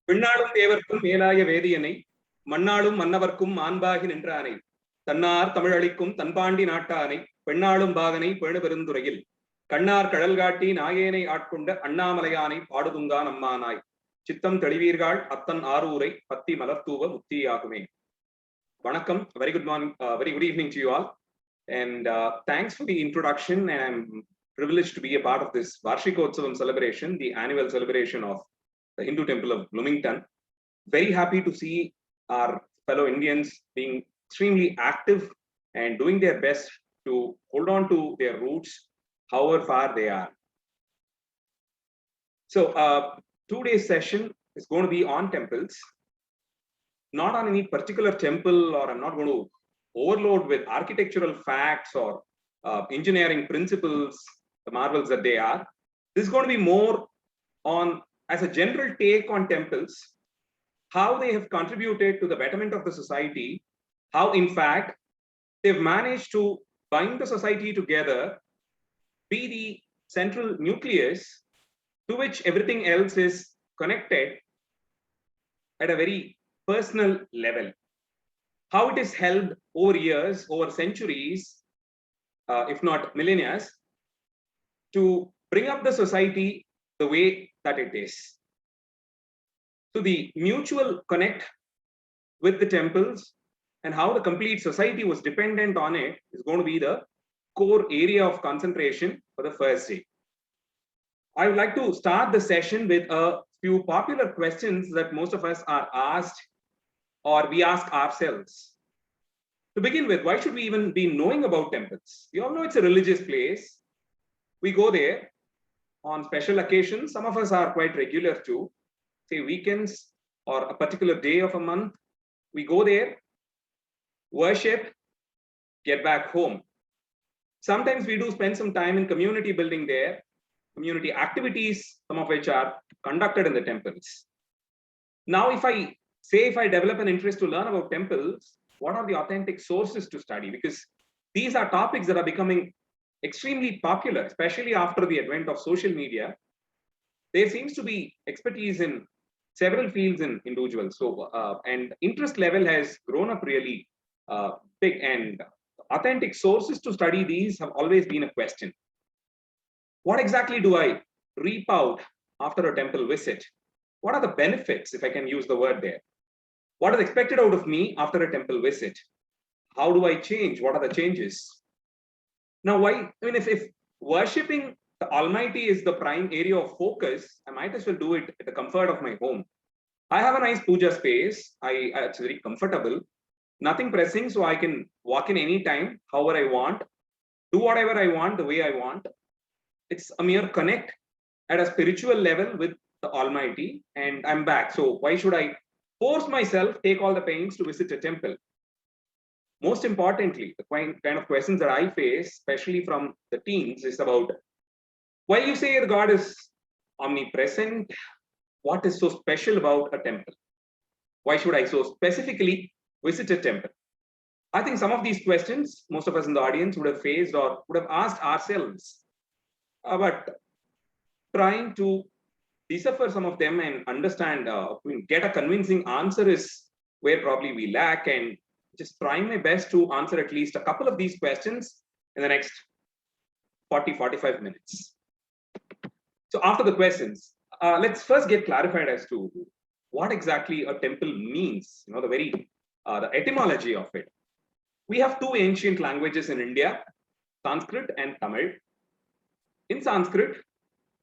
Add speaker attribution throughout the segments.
Speaker 1: விண்ணாளும் தேவர்க்கும் மேலாய வேதியனை மண்ணாளும் மன்னவர்க்கும் மாண்பாகி நின்றானை தன்னார் தமிழளிக்கும் தன்பாண்டி நாட்டானை பெண்ணாளும் பாகனை பேணு பெருந்துறையில் கண்ணார் கடல் காட்டி நாயேனை ஆட்கொண்ட அண்ணாமலையானை பாடுதுங்கா நம்மானாய் சித்தம் தெளிவீர்கள் அத்தன் ஆரூரை பத்தி மலர்த்தூவ முத்தியாகுமே. Vanakkam, very good morning, very good evening to you all, and thanks for the introduction. And I'm privileged to be a part of this Varsikotsavam celebration, the annual celebration of the Hindu temple of Bloomington. Very happy to see our fellow Indians being extremely active and doing their best to hold on to their roots, however far they are. So today's session is going to be on temples, not on any particular temple, or I'm not going to overload with architectural facts or engineering principles, the marvels that they are. This is going to be more on, as a general take on temples, how they have contributed to the betterment of the society, how in fact they've managed to bind the society together, be the central nucleus to which everything else is connected at a very personal level. How it is held over years, over centuries, if not millennia, to bring up the society the way that it is. So the mutual connect with the temples and how the complete society was dependent on it is going to be the core area of concentration for the first day. I would like to start the session with a few popular questions that most of us are asked or we ask ourselves. To begin with, why should we even be knowing about temples? We all know it's a religious place. We go there on special occasions. Some of us are quite regular too. Say weekends or a particular day of a month. We go there, worship, get back home. Sometimes we do spend some time in community building there, community activities, some of which are conducted in the temples. Now, if I develop an interest to learn about temples, what are the authentic sources to study? Because these are topics that are becoming extremely popular, especially after the advent of social media. There seems to be expertise in several fields in individuals. So, and interest level has grown up really big, and authentic sources to study these have always been a question. What exactly do I reap out after a temple visit? What are the benefits, if I can use the word there? What is expected out of me after a temple visit? How do I change? What are the changes? Now, why? I mean, if worshipping the Almighty is the prime area of focus, I might as well do it at the comfort of my home. I have a nice puja space. It's very comfortable. Nothing pressing, so I can walk in any time, however I want, do whatever I want, the way I want. It's a mere connect at a spiritual level with the Almighty, and I'm back. So why should I force myself, take all the pains to visit a temple? Most importantly, the kind of questions that I face, especially from the teens, is about why you say the God is omnipresent. What is so special about a temple? Why should I so specifically visit a temple? I think some of these questions, most of us in the audience would have faced or would have asked ourselves. But trying to decipher some of them and understand, get a convincing answer is where probably we lack, and just trying my best to answer at least a couple of these questions in the next 40-45 minutes. So after the questions, let's first get clarified as to what exactly a temple means, the etymology of it. We have two ancient languages in India, Sanskrit and Tamil. In Sanskrit,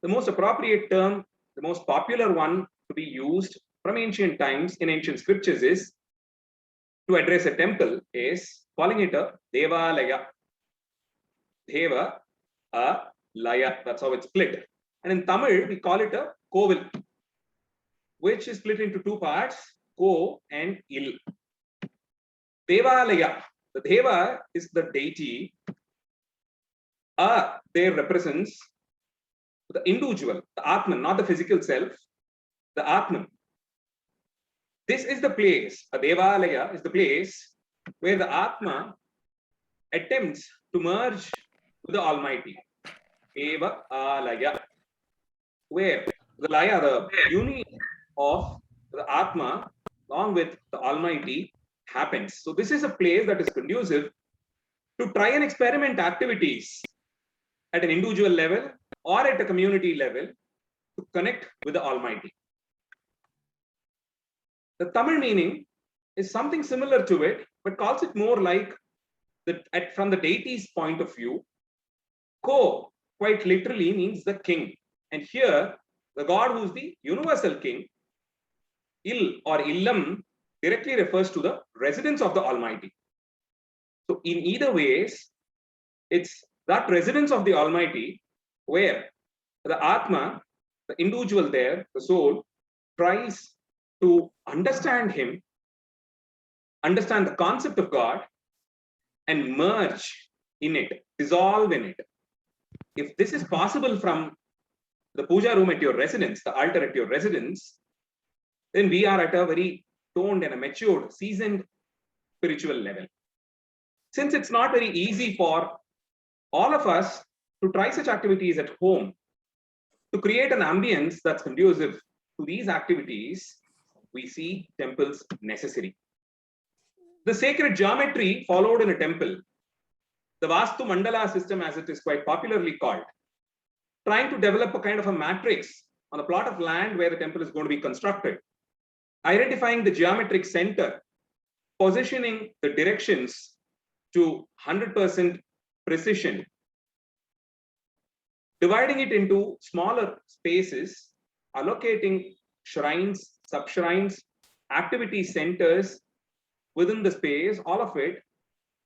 Speaker 1: the most appropriate term, the most popular one to be used from ancient times in ancient scriptures is to address a temple is calling it a Devalaya. Deva, a Laya, that's how it's split. And in Tamil, we call it a Kovil, which is split into two parts, Ko and Il. Devalaya, the Deva is the deity. There represents the individual, the Atman, not the physical self, the Atman. This is the place, a Devalaya is the place where the Atma attempts to merge with the Almighty. Deva Alaya, where the Laya, the unity of the Atma, along with the Almighty, happens. So this is a place that is conducive to try and experiment activities at an individual level or at a community level to connect with the Almighty. The Tamil meaning is something similar to it, but calls it more like from the deity's point of view. Ko quite literally means the king. And here, the God who is the universal king, Il or Illam, directly refers to the residence of the Almighty. So in either ways, it's that residence of the Almighty where the Atma, the individual there, the soul, tries to understand him, understand the concept of God, and merge in it, dissolve in it. If this is possible from the puja room at your residence, the altar at your residence, then we are at a very toned and a matured, seasoned spiritual level. Since it's not very easy for all of us to try such activities at home, to create an ambience that's conducive to these activities, we see temples necessary. The sacred geometry followed in a temple, the Vastu Mandala system as it is quite popularly called, trying to develop a kind of a matrix on a plot of land where the temple is going to be constructed, identifying the geometric center, positioning the directions to 100% precision, dividing it into smaller spaces, allocating shrines, sub-shrines, activity centers within the space, all of it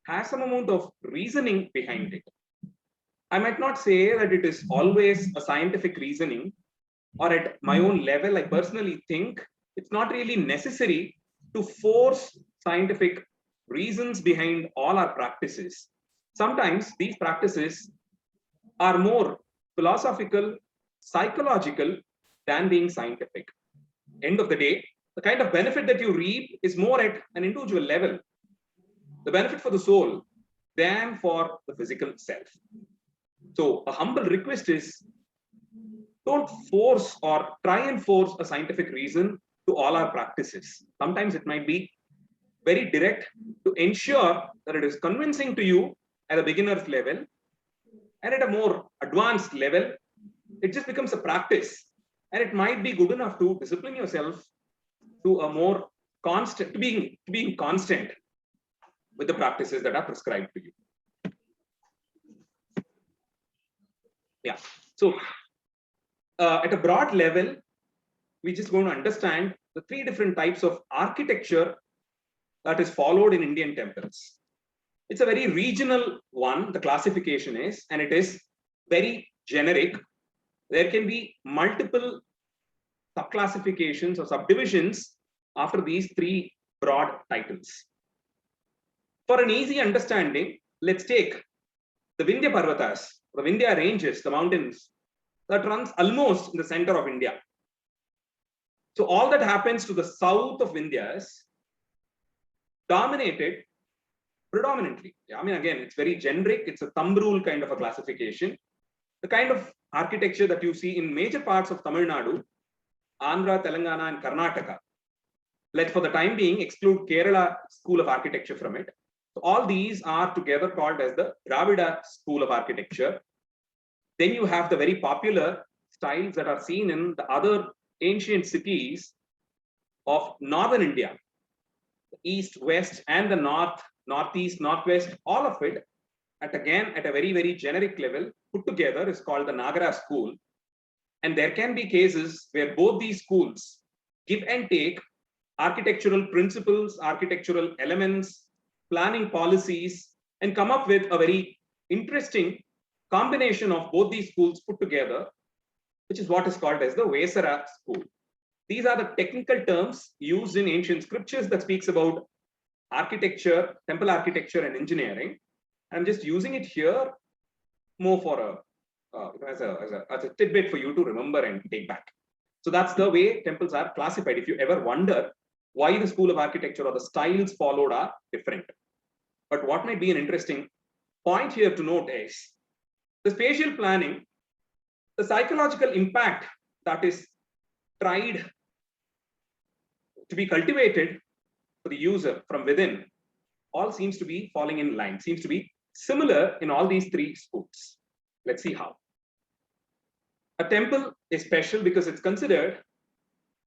Speaker 1: has some amount of reasoning behind it. I might not say that it is always a scientific reasoning, or at my own level, I personally think it's not really necessary to force scientific reasons behind all our practices. Sometimes these practices are more philosophical, psychological than being scientific. End of the day, the kind of benefit that you reap is more at an individual level, the benefit for the soul than for the physical self. So a humble request is, don't force or try and force a scientific reason to all our practices. Sometimes it might be very direct to ensure that it is convincing to you at a beginner's level, and at a more advanced level, it just becomes a practice, and it might be good enough to discipline yourself to a more constant, to being constant with the practices that are prescribed to you. Yeah. So at a broad level, we're just going to understand the three different types of architecture that is followed in Indian temples. It's a very regional one, the classification is, and it is very generic. There can be multiple subclassifications or subdivisions after these three broad titles. For an easy understanding, let's take the Vindhya Parvatas, the Vindhya ranges, the mountains that runs almost in the center of India. So all that happens to the south of Vindhyas dominated predominantly. I mean, again, it's very generic. It's a thumb rule kind of a classification. The kind of architecture that you see in major parts of Tamil Nadu, Andhra, Telangana, and Karnataka. Let's, for the time being, exclude Kerala school of architecture from it. So all these are together called as the Dravida school of architecture. Then you have the very popular styles that are seen in the other ancient cities of northern India, the east, west, and the north, northeast, northwest, all of it at a very, very generic level put together is called the Nagara school. And there can be cases where both these schools give and take architectural principles, architectural elements, planning policies, and come up with a very interesting combination of both these schools put together, which is what is called as the Vesara school. These are the technical terms used in ancient scriptures that speaks about architecture, temple architecture, and engineering. I'm just using it here more for as a tidbit for you to remember and take back. So that's the way temples are classified. If you ever wonder why the school of architecture or the styles followed are different. But what might be an interesting point here to note is the spatial planning, the psychological impact that is tried to be cultivated for the user from within, all seems to be falling in line, seems to be similar in all these three schools. Let's see how. A temple is special because it's considered,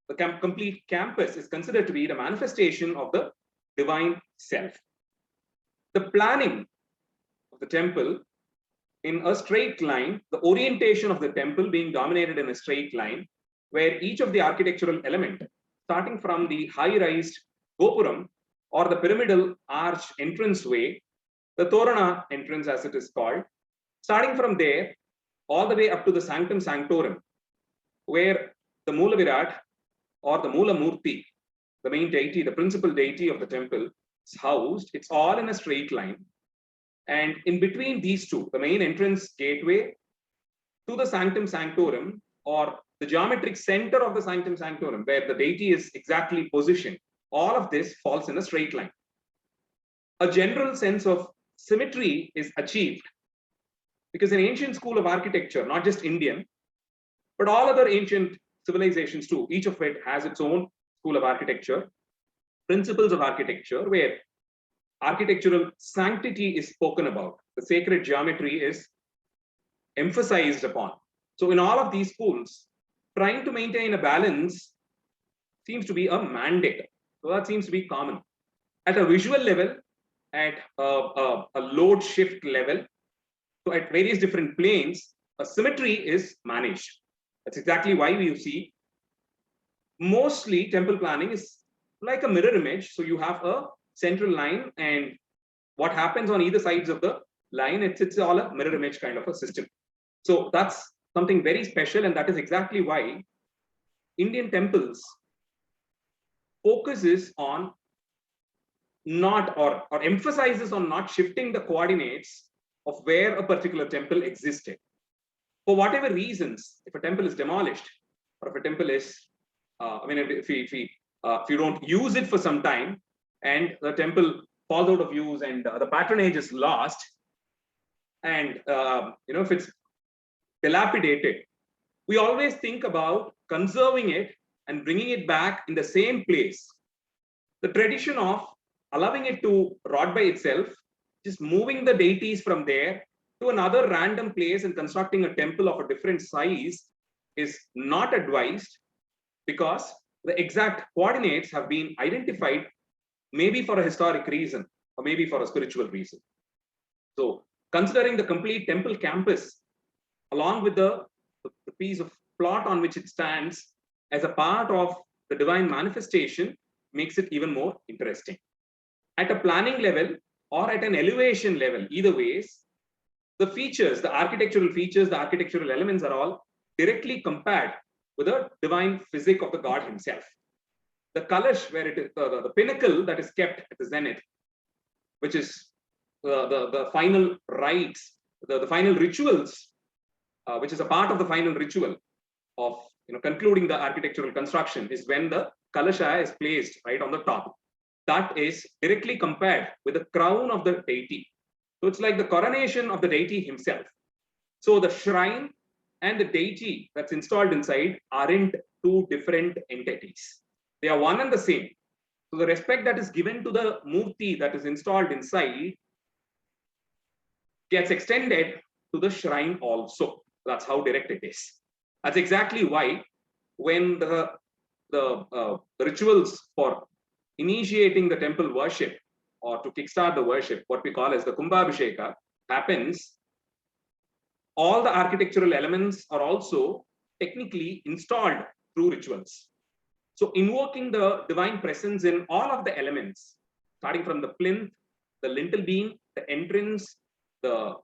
Speaker 1: the complete campus is considered to be the manifestation of the divine self. The planning of the temple in a straight line, the orientation of the temple being dominated in a straight line, where each of the architectural element, starting from the high-rised Gopuram or the pyramidal arch entranceway, the Torana entrance as it is called, starting from there all the way up to the Sanctum Sanctorum, where the Mula Virat or the Mula Murti, the main deity, the principal deity of the temple, is housed. It's all in a straight line. And in between these two, the main entrance gateway to the Sanctum Sanctorum, or the geometric center of the Sanctum Sanctorum, where the deity is exactly positioned, all of this falls in a straight line. A general sense of symmetry is achieved because in ancient school of architecture, not just Indian, but all other ancient civilizations too, each of it has its own school of architecture, principles of architecture, where architectural sanctity is spoken about. The sacred geometry is emphasized upon. So in all of these schools, trying to maintain a balance seems to be a mandate. So that seems to be common. At a visual level, at a load shift level, so at various different planes, a symmetry is managed. That's exactly why we see mostly temple planning is like a mirror image. So you have a central line, and what happens on either sides of the line, it's all a mirror image kind of a system. So that's something very special, and that is exactly why Indian temples focuses on not or emphasizes on not shifting the coordinates of where a particular temple existed. For whatever reasons, if a temple is demolished, or if a temple is, if you don't use it for some time, and the temple falls out of use, and the patronage is lost, and if it's dilapidated, we always think about conserving it and bringing it back in the same place. The tradition of allowing it to rot by itself, just moving the deities from there to another random place and constructing a temple of a different size, is not advised, because the exact coordinates have been identified, maybe for a historic reason or maybe for a spiritual reason. So considering the complete temple campus along with the piece of plot on which it stands as a part of the divine manifestation makes it even more interesting. At a planning level or at an elevation level, either ways, the features, the architectural features, the architectural elements are all directly compared with the divine physique of the god himself. The kalash, where it is the pinnacle that is kept at the zenith, which is the final rites, the final rituals, which is a part of the final ritual of concluding the architectural construction, is when the kalasha is placed right on the top. That is directly compared with the crown of the deity. So it's like the coronation of the deity himself. So the shrine and the deity that's installed inside aren't two different entities. They are one and the same. So the respect that is given to the murti that is installed inside gets extended to the shrine also. That's how direct it is. That's exactly why when the rituals for initiating the temple worship or to kickstart the worship, what we call as the Kumbhabhisheka, happens, all the architectural elements are also technically installed through rituals. So invoking the divine presence in all of the elements, starting from the plinth, the lintel beam, the entrance, the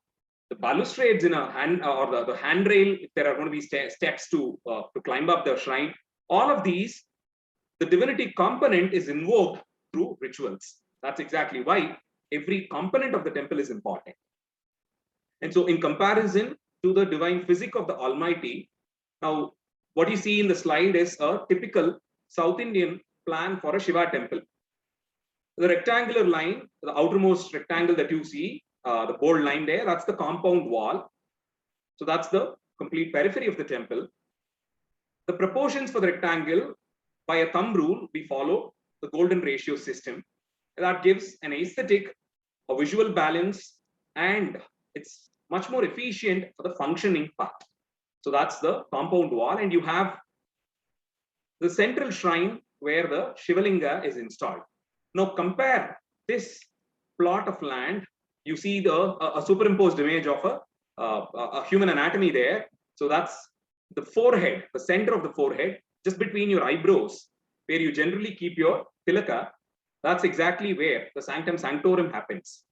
Speaker 1: balustrades in a hand, or the handrail, if there are going to be steps to climb up the shrine, all of these, the divinity component is invoked through rituals. That's exactly why every component of the temple is important. And so in comparison to the divine physique of the Almighty, now what you see in the slide is a typical South Indian plan for a Shiva temple. The rectangular line, the outermost rectangle that you see, the bold line there, that's the compound wall. So that's the complete periphery of the temple. The proportions for the rectangle by a thumb rule, we follow the golden ratio system. That gives an aesthetic, a visual balance, and it's much more efficient for the functioning part. So that's the compound wall, and you have the central shrine where the Shivalinga is installed. Now compare this plot of land. You see a superimposed image of a human anatomy there. So that's the forehead, the center of the forehead, just between your eyebrows, where you generally keep your tilaka. That's exactly where the Sanctum Sanctorum happens.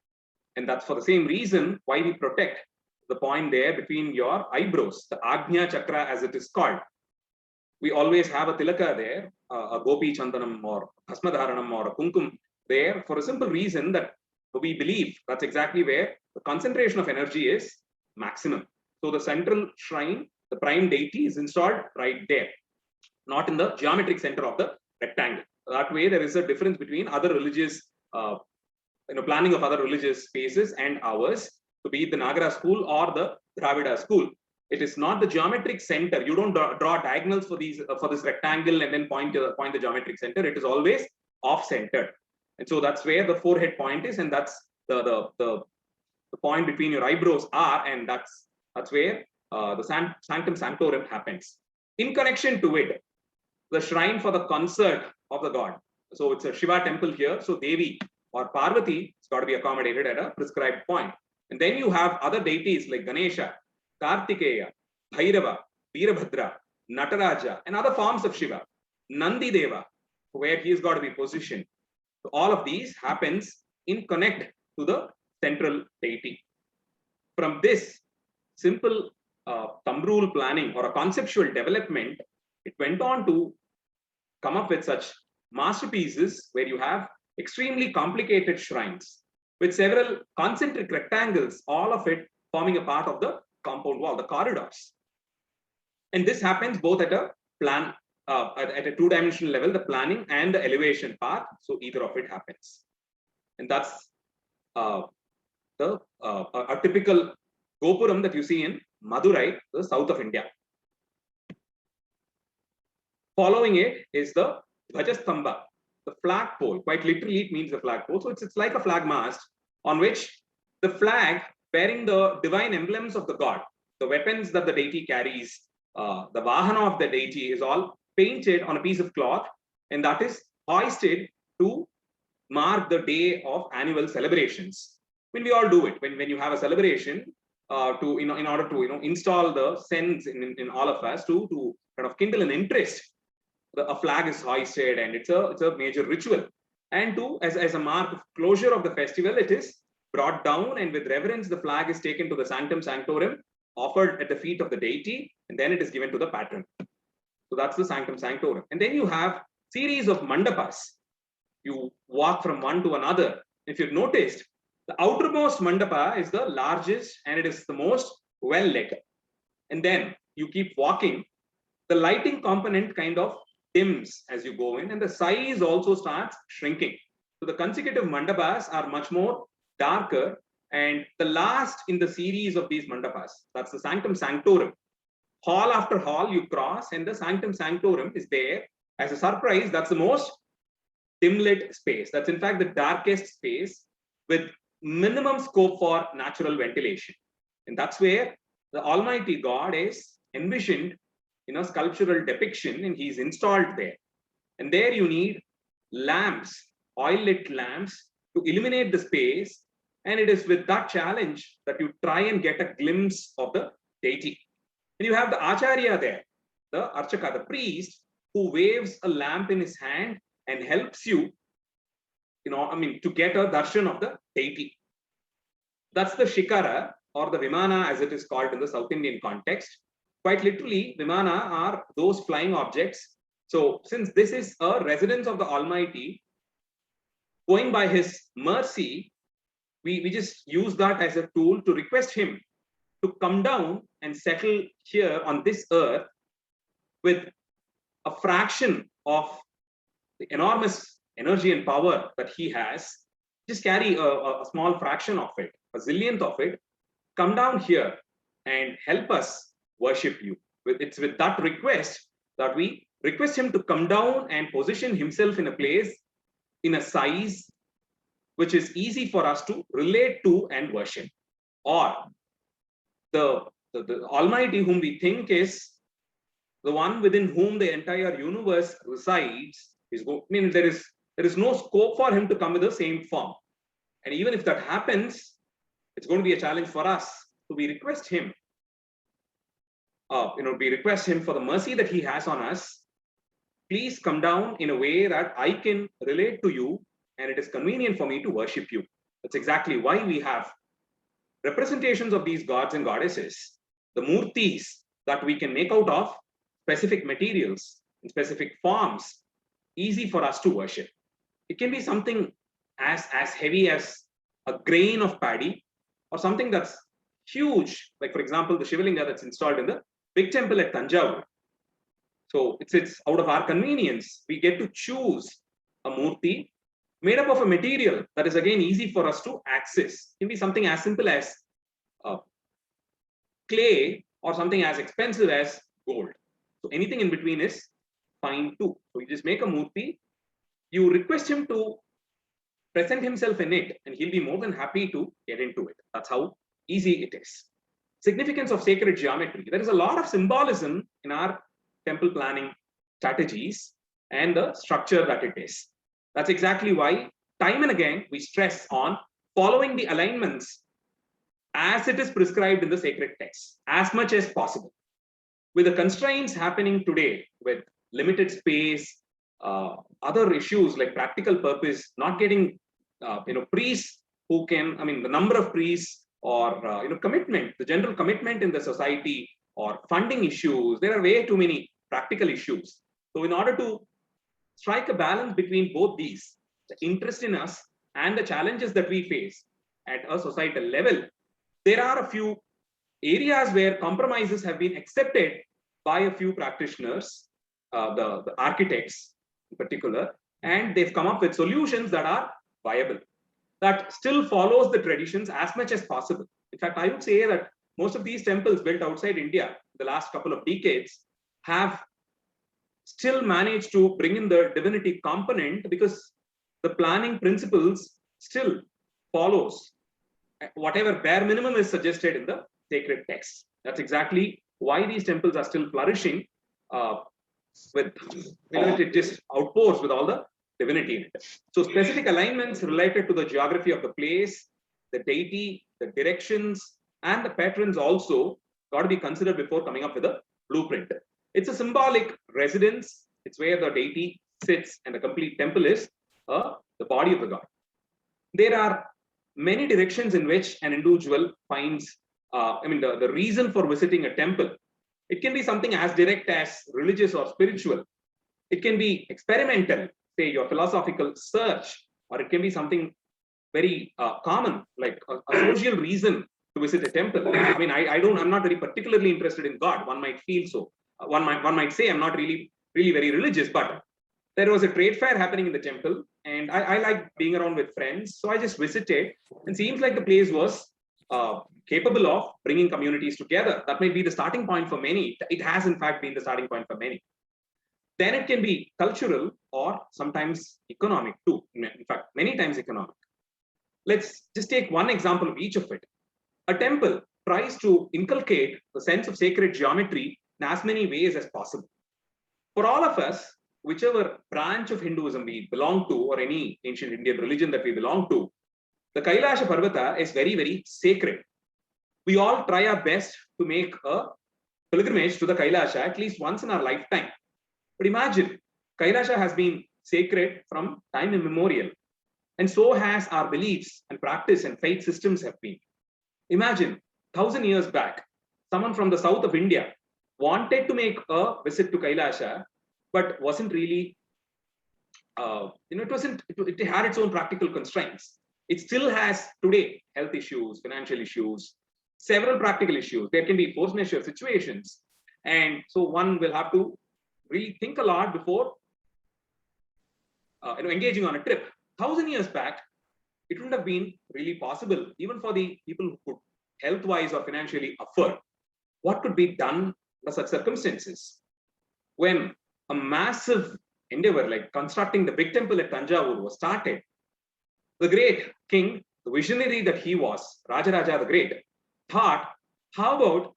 Speaker 1: And that's for the same reason why we protect the point there between your eyebrows, the Agnya Chakra as it is called. We always have a tilaka there, a Gopi Chandanam or Bhasmadharanam or a Kunkum there, for a simple reason that we believe that's exactly where the concentration of energy is maximum. So the central shrine, the prime deity, is installed right there, not in the geometric center of the rectangle. That way, there is a difference between other religious, planning of other religious spaces and ours, to be it the Nagara school or the Dravida school. It is not the geometric center. You don't draw diagonals for these for this rectangle and then point the geometric center. It is always off-centered, and so that's where the forehead point is, and that's the point between your eyebrows are, and that's where the Sanctum Sanctorum happens. In connection to it, the shrine for the concert of the god. So it's a Shiva temple here. So Devi or Parvati has got to be accommodated at a prescribed point. And then you have other deities like Ganesha, Kartikeya, Bhairava, Veerabhadra, Nataraja, and other forms of Shiva. Nandi Deva, where he has got to be positioned. So all of these happens in connect to the central deity. From this simple thumb rule planning or a conceptual development, it went on to come up with such masterpieces where you have extremely complicated shrines with several concentric rectangles, all of it forming a part of the compound wall, the corridors. And this happens both at a plan, at a two-dimensional level, the planning and the elevation part. So either of it happens. And that's a typical Gopuram that you see in Madurai, the south of India. Following it is the Dhvajastambha, the flagpole. Quite literally, it means the flagpole. So it's like a flag mast on which the flag bearing the divine emblems of the god, the weapons that the deity carries, the vahana of the deity is all painted on a piece of cloth, and that is hoisted to mark the day of annual celebrations. When we all do it, when you have a celebration, in order to install the sense in all of us to kind of kindle an interest, a flag is hoisted, and it's a major ritual. And as a mark of closure of the festival, it is brought down, and with reverence, the flag is taken to the Sanctum Sanctorum, offered at the feet of the deity, and then it is given to the patron. So that's the Sanctum Sanctorum. And then you have series of mandapas. You walk from one to another. If you've noticed, the outermost mandapa is the largest and it is the most well lit. And then you keep walking. The lighting component kind of dims as you go in, and the size also starts shrinking. So the consecutive mandapas are much more darker, and the last in the series of these mandapas, that's the Sanctum Sanctorum. Hall after hall you cross, and the Sanctum Sanctorum is there as a surprise. That's the most dim lit space. That's in fact the darkest space with minimum scope for natural ventilation. And that's where the Almighty God is envisioned in a sculptural depiction, and he's installed there. And there you need lamps, oil lit lamps, to illuminate the space. And it is with that challenge that you try and get a glimpse of the deity. And you have the Acharya there, the Archaka, the priest, who waves a lamp in his hand and helps you, to get a darshan of the deity. That's the Shikara, or the Vimana as it is called in the South Indian context. Quite literally, Vimana are those flying objects. So since this is a residence of the Almighty, going by his mercy, we just use that as a tool to request him to come down and settle here on this earth with a fraction of the enormous energy and power that he has. Just carry a small fraction of it, a zillionth of it, come down here and help us worship you. It's with that request that we request him to come down and position himself in a place, in a size which is easy for us to relate to and worship. Or the Almighty whom we think is the one within whom the entire universe resides is there is no scope for him to come with the same form. And even if that happens, it's going to be a challenge for us. So we request him, we request him for the mercy that he has on us. Please come down in a way that I can relate to you and it is convenient for me to worship you. That's exactly why we have representations of these gods and goddesses, the murtis that we can make out of specific materials in specific forms, easy for us to worship. It can be something as heavy as a grain of paddy, or something that's huge, like for example, the Shivalinga that's installed in the big temple at Tanjavur. So it's out of our convenience, we get to choose a murti made up of a material that is again easy for us to access. It can be something as simple as clay or something as expensive as gold. So anything in between is fine too. So you just make a murti, you request him to present himself in it, and he'll be more than happy to get into it. That's how easy it is. Significance of sacred geometry. There is a lot of symbolism in our temple planning strategies and the structure that it is. That's exactly why time and again we stress on following the alignments as it is prescribed in the sacred text as much as possible. With the constraints happening today, with limited space, other issues like practical purpose, not getting priests who can, the number of priests or commitment, the general commitment in the society, or funding issues, there are way too many practical issues. So in order to strike a balance between both these, the interest in us and the challenges that we face at a societal level, there are a few areas where compromises have been accepted by a few practitioners, the architects in particular, and they've come up with solutions that are viable, that still follows the traditions as much as possible. In fact, I would say that most of these temples built outside India the last couple of decades have still managed to bring in the divinity component, because the planning principles still follows whatever bare minimum is suggested in the sacred text. That's exactly why these temples are still flourishing with it just outpours with all the divinity in it. So specific alignments related to the geography of the place, the deity, the directions, and the patrons also got to be considered before coming up with a blueprint. It's a symbolic residence. It's where the deity sits, and the complete temple is the body of the god. There are many directions in which an individual finds the reason for visiting a temple. It can be something as direct as religious or spiritual. It can be experimental, say your philosophical search, or it can be something very common, like a social reason to visit a temple. I'm not very particularly interested in God. One might feel so. One might say I'm not really very religious, but there was a trade fair happening in the temple, and I like being around with friends, so I just visited, and seems like the place was capable of bringing communities together. That might be the starting point for many. It has in fact been the starting point for many. Then it can be cultural or sometimes economic too. In fact, many times economic. Let's just take one example of each of it. A temple tries to inculcate the sense of sacred geometry in as many ways as possible. For all of us, whichever branch of Hinduism we belong to, or any ancient Indian religion that we belong to, the Kailasha Parvata is very, very sacred. We all try our best to make a pilgrimage to the Kailasha at least once in our lifetime. But imagine, Kailasha has been sacred from time immemorial, and so has our beliefs and practice and faith systems have been. Imagine, 1,000 years back, someone from the south of India wanted to make a visit to Kailasha, but wasn't really, it had its own practical constraints. It still has today health issues, financial issues, several practical issues. There can be force majeure situations. And so one will have to really think a lot before engaging on a trip. 1,000 years back, it wouldn't have been really possible, even for the people who could health-wise or financially afford. What could be done under such circumstances? When a massive endeavor like constructing the big temple at Tanjavur was started, the great king, the visionary that he was, Rajaraja the Great, thought, how about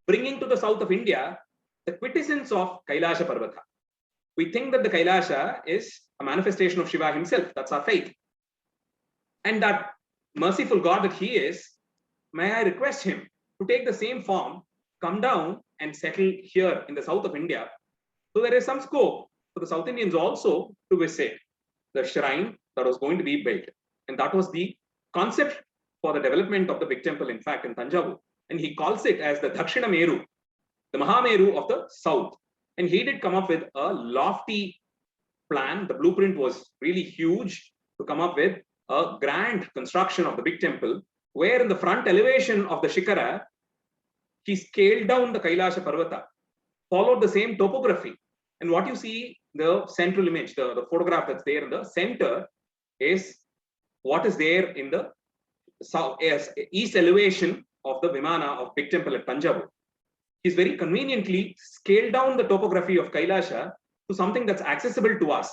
Speaker 1: bringing to the south of India the quintessence of Kailasha Parvata? We think that the Kailasha is a manifestation of Shiva himself. That's our faith. And that merciful God that he is, may I request him to take the same form, come down and settle here in the south of India. So there is some scope for the South Indians also to visit the shrine that was going to be built. And that was the concept for the development of the big temple, in fact, in Tanjavur. And he calls it as the Dakshina Meru, the Mahameru of the south. And he did come up with a lofty plan. The blueprint was really huge to come up with a grand construction of the big temple, where in the front elevation of the Shikara, he scaled down the Kailasha Parvata, followed the same topography. And what you see, the central image, the photograph that's there in the center is what is there in the south, east elevation of the Vimana of big temple at Tanjavur. He's very conveniently scaled down the topography of Kailasha to something that's accessible to us.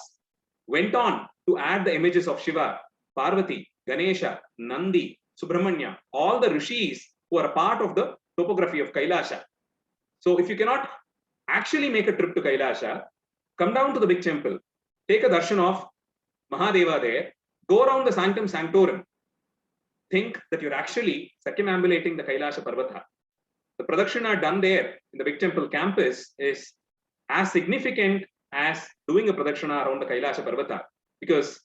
Speaker 1: Went on to add the images of Shiva, Parvati, Ganesha, Nandi, Subramanya, all the rishis who are a part of the topography of Kailasha. So if you cannot actually make a trip to Kailasha, come down to the big temple, take a darshan of Mahadeva there, go around the Sanctum, Sanctorum, think that you're actually circumambulating the Kailasha Parvata. The pradakshina done there in the big temple campus is as significant as doing a pradakshina around the Kailasha Parvata, because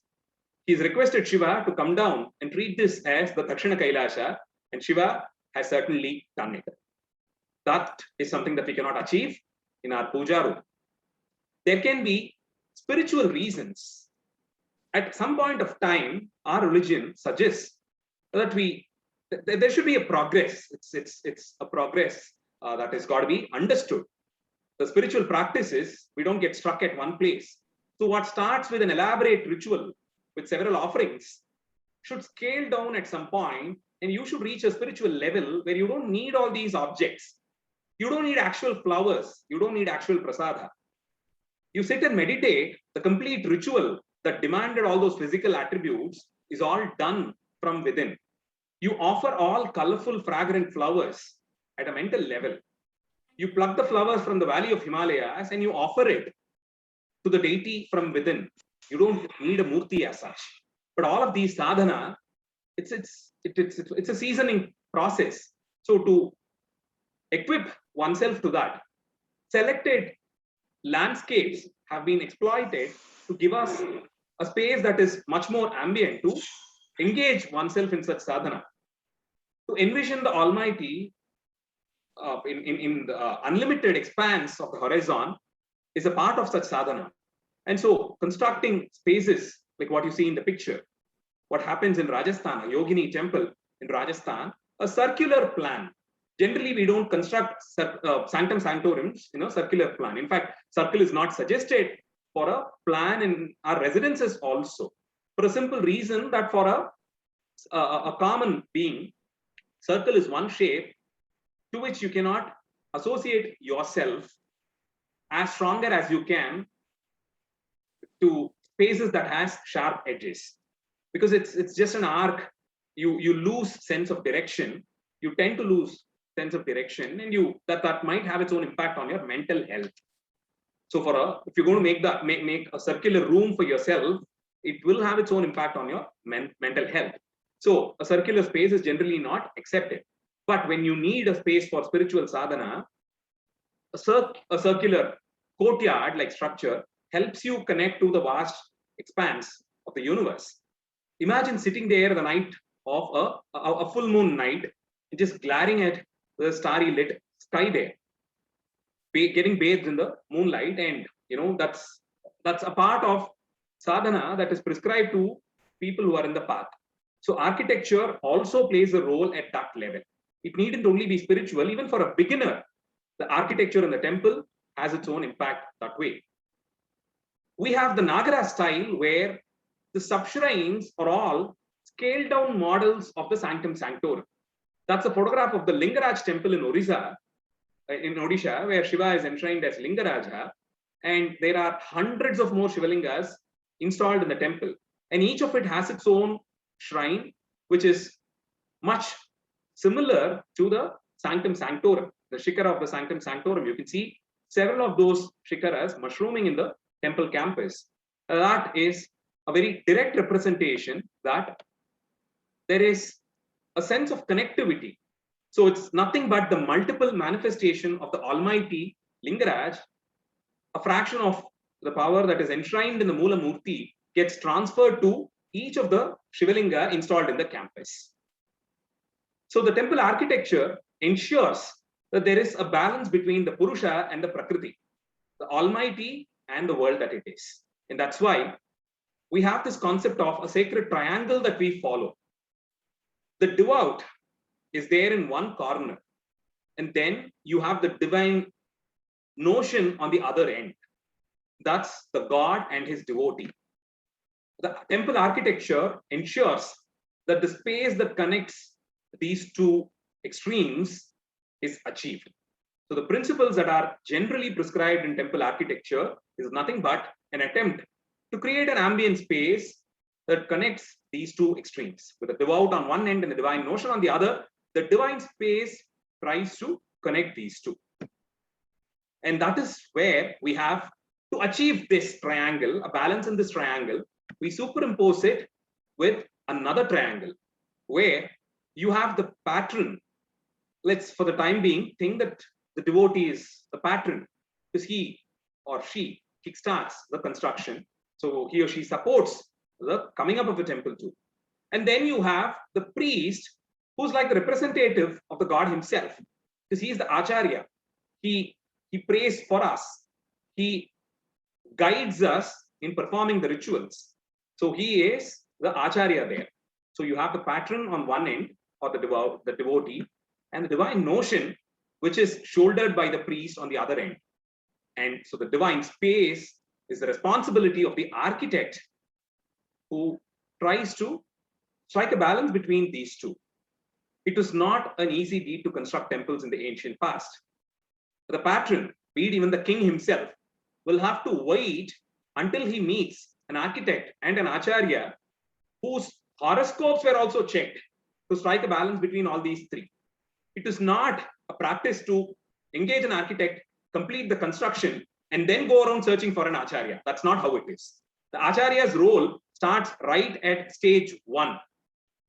Speaker 1: he's requested Shiva to come down and treat this as the Dakshina Kailasha, and Shiva has certainly done it. That is something that we cannot achieve in our puja room. There can be spiritual reasons. At some point of time, our religion suggests that there should be a progress. It's a progress that has got to be understood. The spiritual practices, we don't get stuck at one place. So what starts with an elaborate ritual with several offerings should scale down at some point, and you should reach a spiritual level where you don't need all these objects. You don't need actual flowers. You don't need actual prasada. You sit and meditate. The complete ritual that demanded all those physical attributes is all done from within. You offer all colorful, fragrant flowers at a mental level. You pluck the flowers from the valley of Himalayas and you offer it to the deity from within. You don't need a murti as such. But all of these sadhana, it's a seasoning process. So to equip oneself to that, selected landscapes have been exploited to give us a space that is much more ambient to engage oneself in such sadhana. To envision the Almighty in the unlimited expanse of the horizon is a part of such sadhana. And so constructing spaces like what you see in the picture, what happens in Rajasthan, a Yogini temple in Rajasthan, a circular plan. Generally, we don't construct Sanctum Sanctorums in a circular plan. In fact, circle is not suggested for a plan in our residences also, for a simple reason that for a common being, circle is one shape to which you cannot associate yourself as stronger as you can to spaces that has sharp edges, because it's just an arc. You lose sense of direction. You tend to lose sense of direction, and that might have its own impact on your mental health. So if you're going to make a circular room for yourself, it will have its own impact on your mental health. So a circular space is generally not accepted. But when you need a space for spiritual sadhana, a circular courtyard like structure helps you connect to the vast expanse of the universe. Imagine sitting there the night of a full moon night, just glaring at the starry lit sky there, getting bathed in the moonlight, and that's a part of sadhana that is prescribed to people who are in the path. So architecture also plays a role at that level. It needn't only be spiritual. Even for a beginner, the architecture in the temple has its own impact that way. We have the Nagara style, where the sub-shrines are all scaled down models of the Sanctum Sanctorum. That's a photograph of the Lingaraj temple in Odisha, where Shiva is enshrined as Lingaraja. and there are hundreds of more Shivalingas installed in the temple. And each of it has its own shrine, which is much similar to the Sanctum Sanctorum, the Shikara of the Sanctum Sanctorum. You can see several of those Shikaras mushrooming in the temple campus. That is a very direct representation that there is a sense of connectivity. So it's nothing but the multiple manifestation of the Almighty Lingaraj. A fraction of the power that is enshrined in the Mula Murti gets transferred to each of the Shivalinga installed in the campus. So the temple architecture ensures that there is a balance between the Purusha and the Prakriti, the Almighty and the world that it is. And that's why we have this concept of a sacred triangle that we follow. The devout is there in one corner, and then you have the divine notion on the other end. That's the God and his devotee. The temple architecture ensures that the space that connects these two extremes is achieved. So the principles that are generally prescribed in temple architecture is nothing but an attempt to create an ambient space that connects these two extremes. With the devout on one end and the divine notion on the other, the divine space tries to connect these two. And that is where we have to achieve this triangle, a balance in this triangle. We superimpose it with another triangle where you have the patron. Let's, for the time being, think that the devotee is the patron, because he or she kickstarts the construction. So he or she supports the coming up of the temple too. And then you have the priest, who's like the representative of the God himself, because he is the Acharya. He prays for us. He guides us in performing the rituals. So he is the Acharya there. So you have the patron on one end, or the devotee, and the divine notion, which is shouldered by the priest on the other end. And so the divine space is the responsibility of the architect, who tries to strike a balance between these two. It was not an easy deed to construct temples in the ancient past. The patron, be it even the king himself, will have to wait until he meets an architect and an acharya whose horoscopes were also checked to strike a balance between all these three. It is not a practice to engage an architect, complete the construction, and then go around searching for an acharya. That's not how it is. The acharya's role starts right at stage one.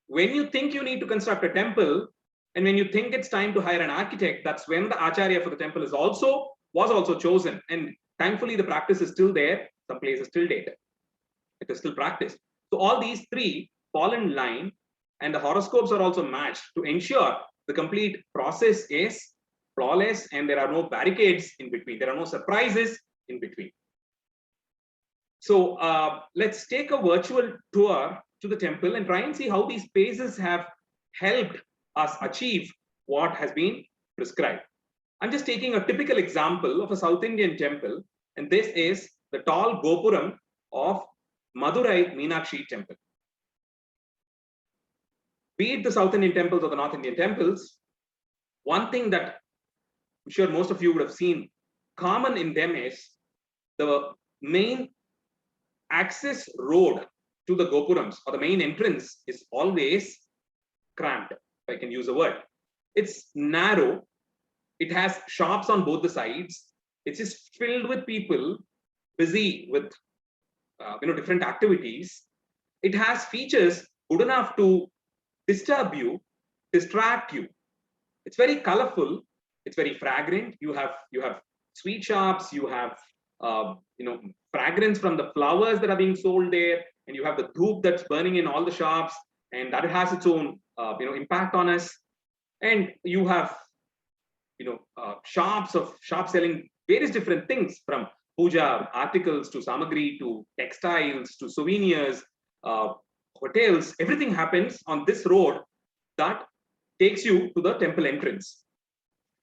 Speaker 1: When you think you need to construct a temple, and when you think it's time to hire an architect, that's when the acharya for the temple was also chosen. And thankfully, the practice is still there. Some places still date. It is still practiced. So all these three fall in line, and the horoscopes are also matched to ensure the complete process is flawless and there are no barricades in between. There are no surprises in between. So let's take a virtual tour to the temple and try and see how these spaces have helped us achieve what has been prescribed. I'm just taking a typical example of a South Indian temple, and this is the tall Gopuram of Madurai Meenakshi temple. Be it the South Indian temples or the North Indian temples, one thing that I'm sure most of you would have seen common in them is the main access road to the Gopurams, or the main entrance, is always cramped, if I can use a word. It's narrow. It has shops on both the sides. It's just filled with people busy with different activities. It has features good enough to disturb you, distract you. It's very colorful. It's very fragrant. You have sweet shops. You have fragrance from the flowers that are being sold there, and you have the dhoop that's burning in all the shops, and that has its own impact on us. And you have shops selling various different things, from puja articles to samagri to textiles to souvenirs, hotels. Everything happens on this road that takes you to the temple entrance.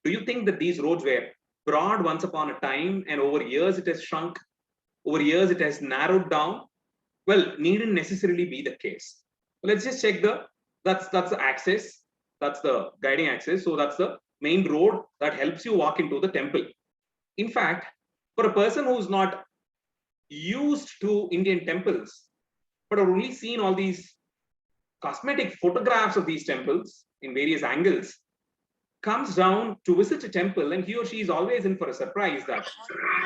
Speaker 1: Do you think that these roads were broad once upon a time, and over years it has shrunk? Over years it has narrowed down? Well, needn't necessarily be the case. Let's just check that's the access. That's the guiding access. So that's the main road that helps you walk into the temple. In fact, For a person who's not used to Indian temples, but have only seen all these cosmetic photographs of these temples in various angles, comes down to visit a temple, and he or she is always in for a surprise that,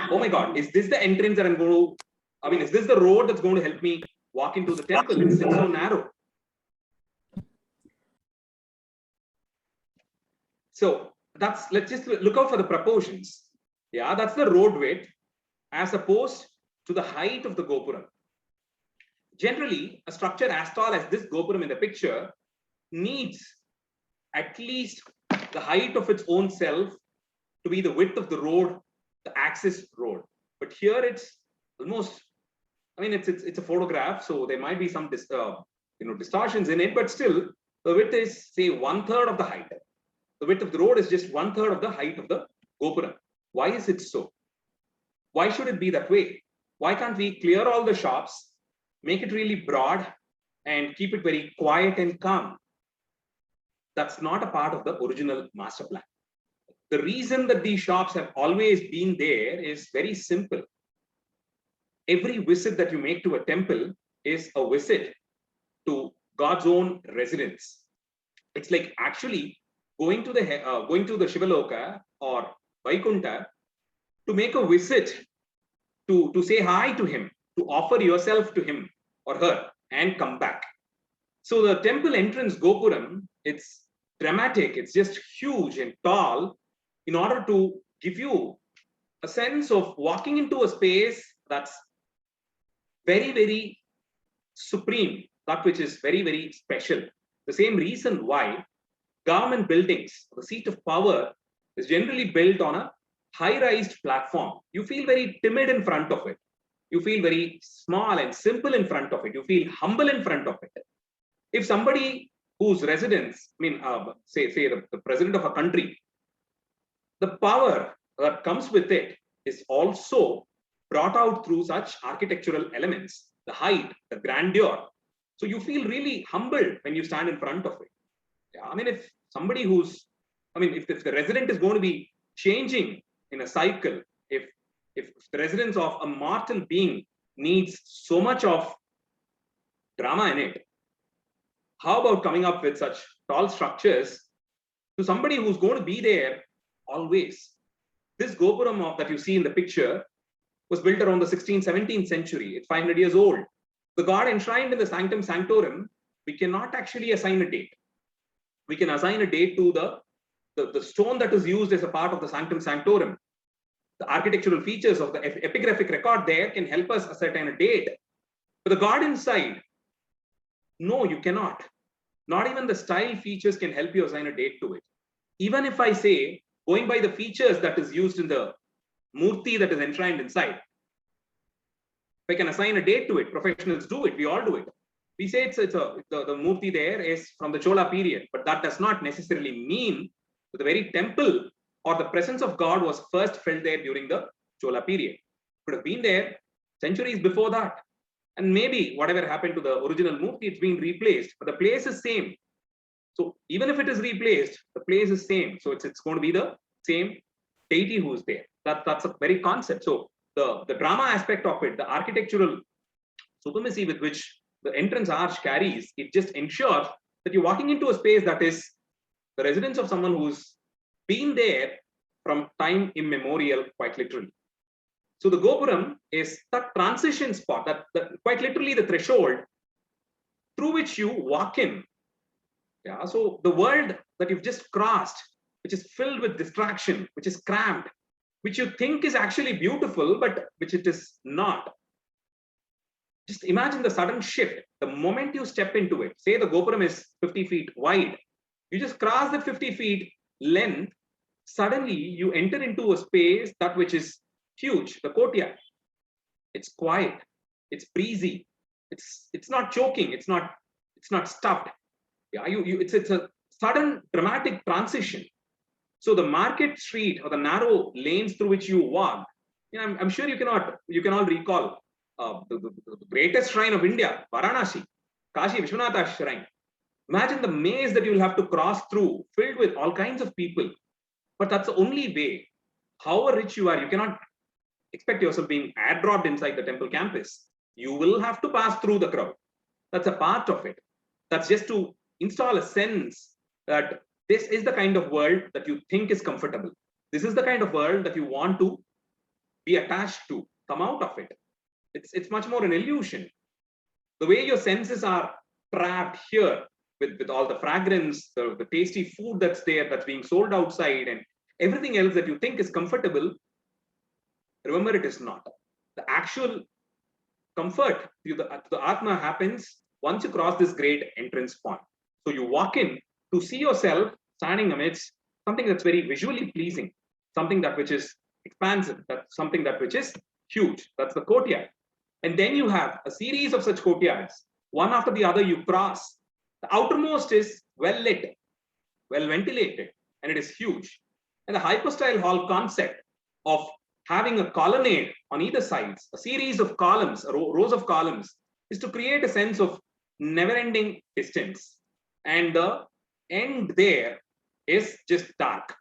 Speaker 1: oh my God, is this the entrance that I'm going to, I mean, is this the road that's going to help me walk into the temple? It's so narrow. So let's just look out for the proportions. Yeah, that's the road width as opposed to the height of the Gopuram. Generally, a structure as tall as this Gopuram in the picture needs at least the height of its own self to be the width of the road, the axis road. But here it's almost, I mean, it's a photograph, so there might be some distortions in it, but still the width is, say, 1/3 of the height. The width of the road is just 1/3 of the height of the Gopuram. Why is it so? Why should it be that way? Why can't we clear all the shops, make it really broad, and keep it very quiet and calm? That's not a part of the original master plan. The reason that these shops have always been there is very simple. Every visit that you make to a temple is a visit to God's own residence. It's like actually going to the Shivaloka or Vaikunta to make a visit, to say hi to him, to offer yourself to him or her and come back. So the temple entrance Gopuram, it's dramatic, it's just huge and tall in order to give you a sense of walking into a space that's very, very supreme, that which is very, very special. The same reason why government buildings, the seat of power, is generally built on a high-rise platform. You feel very timid in front of it. You feel very small and simple in front of it. You feel humble in front of it. If somebody whose residence, I mean, say the president of a country, the power that comes with it is also brought out through such architectural elements, the height, the grandeur. So you feel really humbled when you stand in front of it. Yeah, I mean, if somebody who's, I mean, if the resident is going to be changing in a cycle, if the residence of a mortal being needs so much of drama in it, how about coming up with such tall structures to somebody who's going to be there always? This Gopuram that you see in the picture was built around the 16th, 17th century. It's 500 years old. The god enshrined in the Sanctum, Sanctorum, we cannot actually assign a date. We can assign a date to the stone that is used as a part of the Sanctum, Sanctorum. The architectural features of the epigraphic record there can help us ascertain a date. But the god inside, no, you cannot. Not even the style features can help you assign a date to it. Even if I say, going by the features that is used in the murti that is enshrined inside, if I can assign a date to it, professionals do it, we all do it. We say the murti there is from the Chola period, but that does not necessarily mean that the very temple or the presence of God was first felt there during the Chola period. It could have been there centuries before that. And maybe whatever happened to the original murti, it's been replaced, but the place is same. So even if it is replaced, the place is same. So it's going to be the same deity who is there. That's a very concept. So the drama aspect of it, the architectural supremacy with which the entrance arch carries, it just ensures that you're walking into a space that is the residence of someone who's been there from time immemorial, quite literally. So the Gopuram is that transition spot, that quite literally the threshold through which you walk in. Yeah, so the world that you've just crossed, which is filled with distraction, which is cramped, which you think is actually beautiful, but which it is not. Just imagine the sudden shift. The moment you step into it, say the Gopuram is 50 feet wide, you just cross that 50 feet length, suddenly you enter into a space that which is huge, the courtyard. It's quiet, it's breezy, it's not choking, it's not stuffed. Yeah, it's a sudden dramatic transition. So the market street or the narrow lanes through which you walk, you know, I'm sure you can all recall the greatest shrine of India, Varanasi, Kashi Vishwanath shrine. Imagine the maze that you'll have to cross through, filled with all kinds of people. But that's the only way. However rich you are, you cannot expect yourself being airdropped inside the temple campus. You will have to pass through the crowd. That's a part of it. That's just to install a sense that this is the kind of world that you think is comfortable. This is the kind of world that you want to be attached to. Come out of it. It's much more an illusion. The way your senses are trapped here with all the fragrance, the tasty food that's there, that's being sold outside, and everything else that you think is comfortable, remember, it is not. The actual comfort to the Atma happens once you cross this great entrance point. So you walk in to see yourself standing amidst something that's very visually pleasing, something that which is expansive, that's something that which is huge. That's the courtyard. And then you have a series of such courtyards, one after the other you cross. The outermost is well lit, well ventilated, and it is huge. And the hypostyle hall concept of having a colonnade on either sides, a series of columns, rows of columns, is to create a sense of never-ending distance. And the end there is just dark.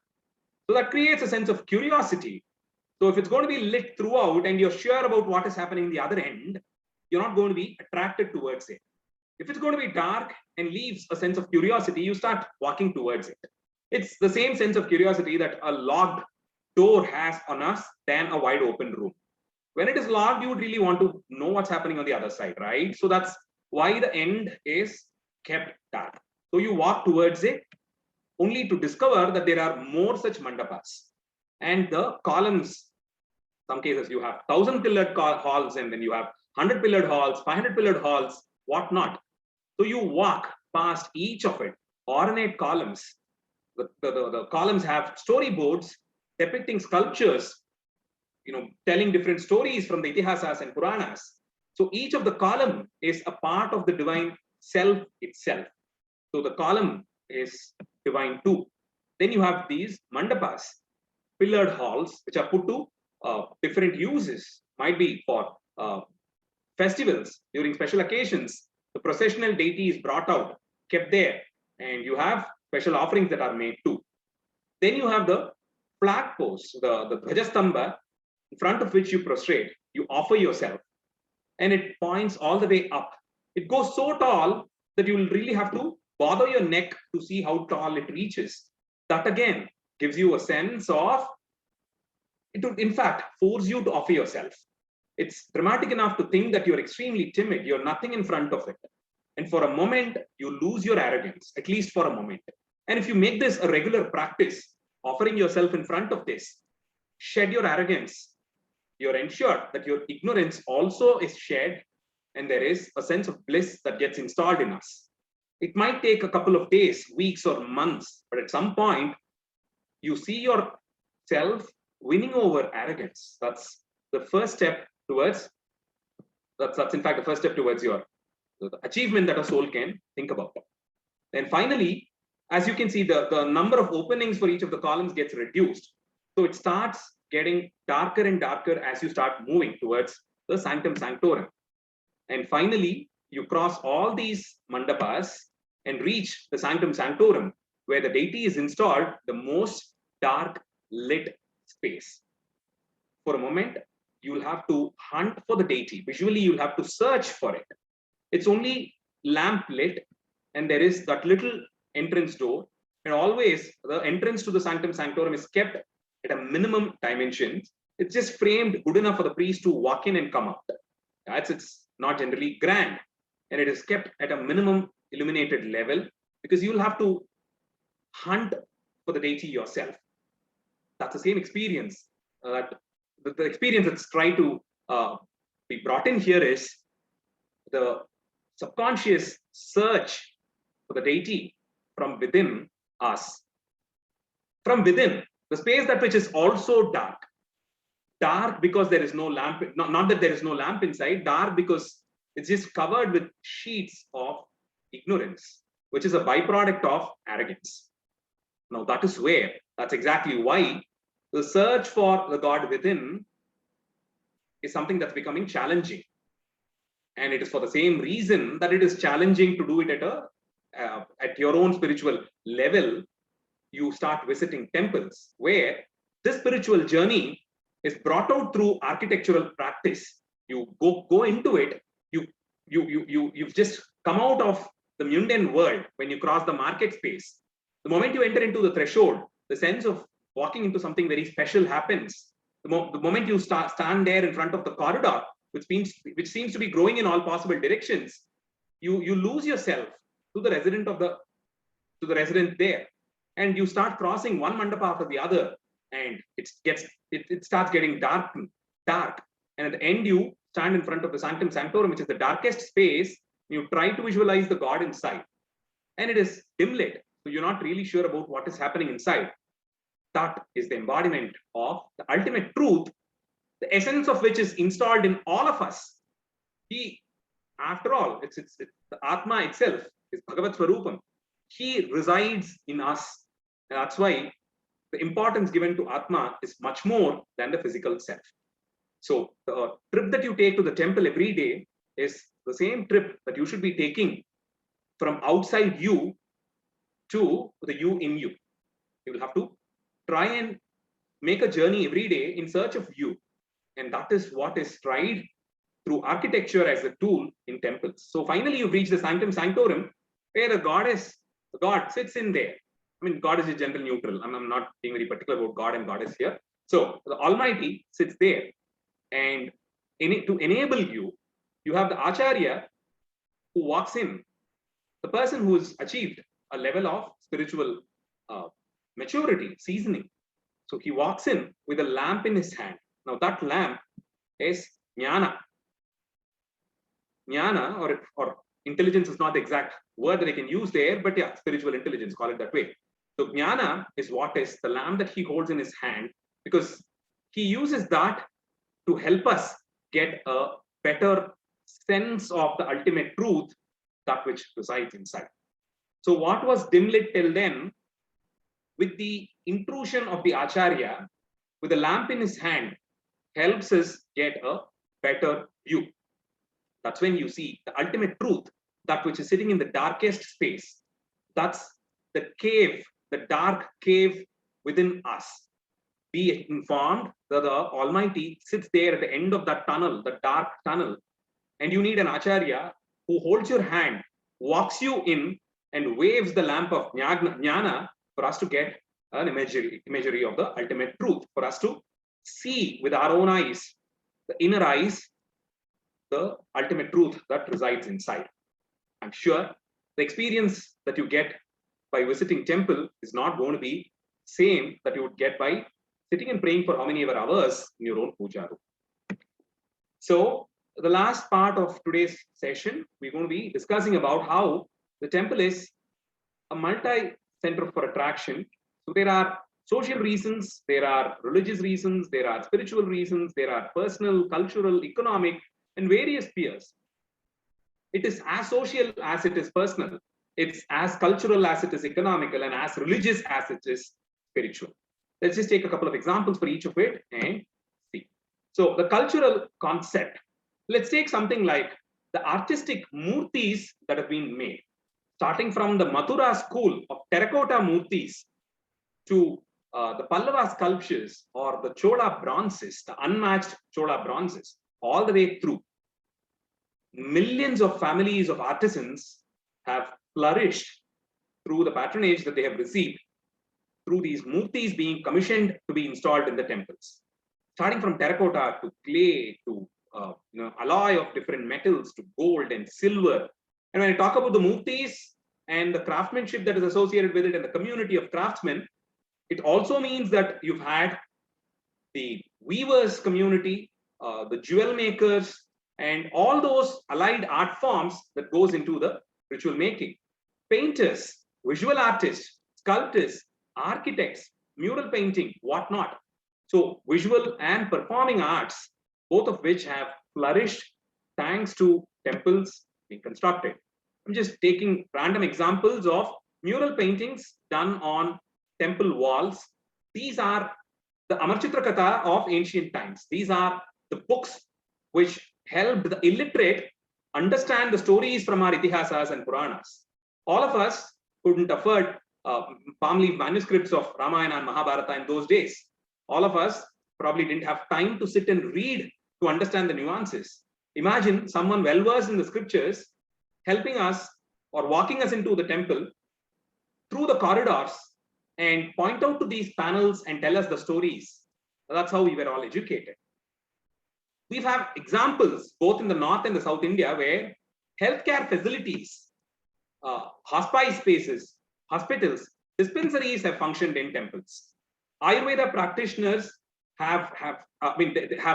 Speaker 1: So that creates a sense of curiosity. So if it's going to be lit throughout and you're sure about what is happening in the other end, you're not going to be attracted towards it. If it's going to be dark and leaves a sense of curiosity, you start walking towards it. It's the same sense of curiosity that a locked door has on us than a wide open room. When it is locked, you would really want to know what's happening on the other side, right? So that's why the end is kept dark. So you walk towards it only to discover that there are more such mandapas. And the columns, some cases you have 1,000-pillared halls, and then you have 100-pillared halls, 500-pillared halls, whatnot. So you walk past each of it, ornate columns. The columns have storyboards depicting sculptures, telling different stories from the Itihasas and Puranas. So each of the column is a part of the divine self itself. So the column is divine too. Then you have these mandapas, pillared halls, which are put to different uses. Might be for festivals, during special occasions. The processional deity is brought out, kept there, and you have special offerings that are made too. Then you have the flag post, the Dhvajastamba, in front of which you prostrate, you offer yourself, and it points all the way up. It goes so tall that you will really have to bother your neck to see how tall it reaches. That again gives you a sense of, it would in fact force you to offer yourself. It's dramatic enough to think that you're extremely timid, you're nothing in front of it. And for a moment, you lose your arrogance, at least for a moment. And if you make this a regular practice, offering yourself in front of this, shed your arrogance, you're ensured that your ignorance also is shed, and there is a sense of bliss that gets installed in us. It might take a couple of days, weeks, or months, but at some point, you see yourself winning over arrogance. That's the first step towards, that's in fact the first step towards the achievement that a soul can think about. Then finally, as you can see, the number of openings for each of the columns gets reduced. So it starts getting darker and darker as you start moving towards the Sanctum Sanctorum. And finally, you cross all these mandapas and reach the Sanctum Sanctorum, where the deity is installed, the most dark lit space. For a moment, you will have to hunt for the deity. Visually, you'll have to search for it. It's only lamp lit, and there is that little entrance door. And always the entrance to the Sanctum Sanctorum is kept at a minimum dimension. It's just framed good enough for the priest to walk in and come out. It's not generally grand, and it is kept at a minimum illuminated level because you'll have to hunt for the deity yourself. That's the same experience. The experience that's trying to be brought in here is the subconscious search for the deity from within us. From within, the space that which is also dark. Dark because there is no lamp, not that there is no lamp inside, dark because it's just covered with sheets of ignorance, which is a byproduct of arrogance. Now that's exactly why the search for the God within is something that's becoming challenging. And it is for the same reason that it is challenging to do it at your own spiritual level. You start visiting temples where this spiritual journey is brought out through architectural practice. You go into it. You've just come out of the mundane world when you cross the market space. The moment you enter into the threshold, the sense of walking into something very special happens. The moment you stand there in front of the corridor, which seems to be growing in all possible directions, you lose yourself to the resident there, and you start crossing one mandapa after the other, and it starts getting dark, and at the end you stand in front of the Sanctum Sanctorum, which is the darkest space. You try to visualize the God inside, and it is dim lit, so you're not really sure about what is happening inside. That is the embodiment of the ultimate truth, the essence of which is installed in all of us. After all, it's the Atma itself is Bhagavat Swarupam. He resides in us. And that's why the importance given to Atma is much more than the physical self. So the trip that you take to the temple every day is the same trip that you should be taking from outside you to the you in you. You will have to try and make a journey every day in search of you. And that is what is tried through architecture as a tool in temples. So finally, you've reached the Sanctum Sanctorum, where the God sits in there. I mean, God is a general neutral. I'm not being very particular about God and Goddess here. So the Almighty sits there. And to enable you, you have the Acharya who walks in, the person who has achieved a level of spiritual maturity, seasoning. So he walks in with a lamp in his hand. Now that lamp is jnana. Jnana or intelligence is not the exact word that I can use there, but yeah, spiritual intelligence, call it that way. So jnana is what is the lamp that he holds in his hand, because he uses that to help us get a better sense of the ultimate truth, that which resides inside. So what was dim lit till then, with the intrusion of the Acharya, with the lamp in his hand, helps us get a better view. That's when you see the ultimate truth, that which is sitting in the darkest space. That's the cave, the dark cave within us. Be informed that the Almighty sits there at the end of that tunnel, the dark tunnel, and you need an Acharya who holds your hand, walks you in, and waves the lamp of jnana for us to get an imagery of the ultimate truth, for us to see with our own eyes, the inner eyes, the ultimate truth that resides inside. I'm sure the experience that you get by visiting temple is not going to be same that you would get by sitting and praying for how many ever hours in your own puja room. So the last part of today's session, we're going to be discussing about how the temple is a multi-center for attraction. So there are social reasons, there are religious reasons, there are spiritual reasons, there are personal, cultural, economic, and various spheres. It is as social as it is personal. It's as cultural as it is economical, and as religious as it is spiritual. Let's just take a couple of examples for each of it and see. So the cultural concept, let's take something like the artistic murtis that have been made, starting from the Mathura school of terracotta murtis to the Pallava sculptures or the Chola bronzes, the unmatched Chola bronzes, all the way through. Millions of families of artisans have flourished through the patronage that they have received through these murtis being commissioned to be installed in the temples. Starting from terracotta to clay to alloy of different metals to gold and silver. And when I talk about the murtis and the craftsmanship that is associated with it and the community of craftsmen, it also means that you've had the weavers community, the jewel makers, and all those allied art forms that goes into the ritual making. Painters, visual artists, sculptors, architects, mural painting, whatnot. So visual and performing arts, both of which have flourished thanks to temples being constructed. I'm just taking random examples of mural paintings done on temple walls. These are the Amarchitra Katha of ancient times. These are the books which helped the illiterate understand the stories from our Itihasas and Puranas. All of us couldn't afford palm leaf manuscripts of Ramayana and Mahabharata in those days. All of us probably didn't have time to sit and read to understand the nuances. Imagine someone well versed in the scriptures helping us or walking us into the temple through the corridors and point out to these panels and tell us the stories. That's how we were all educated. We have examples both in the North and the South India where healthcare facilities, hospice spaces, hospitals, dispensaries have functioned in temples. Ayurveda practitioners have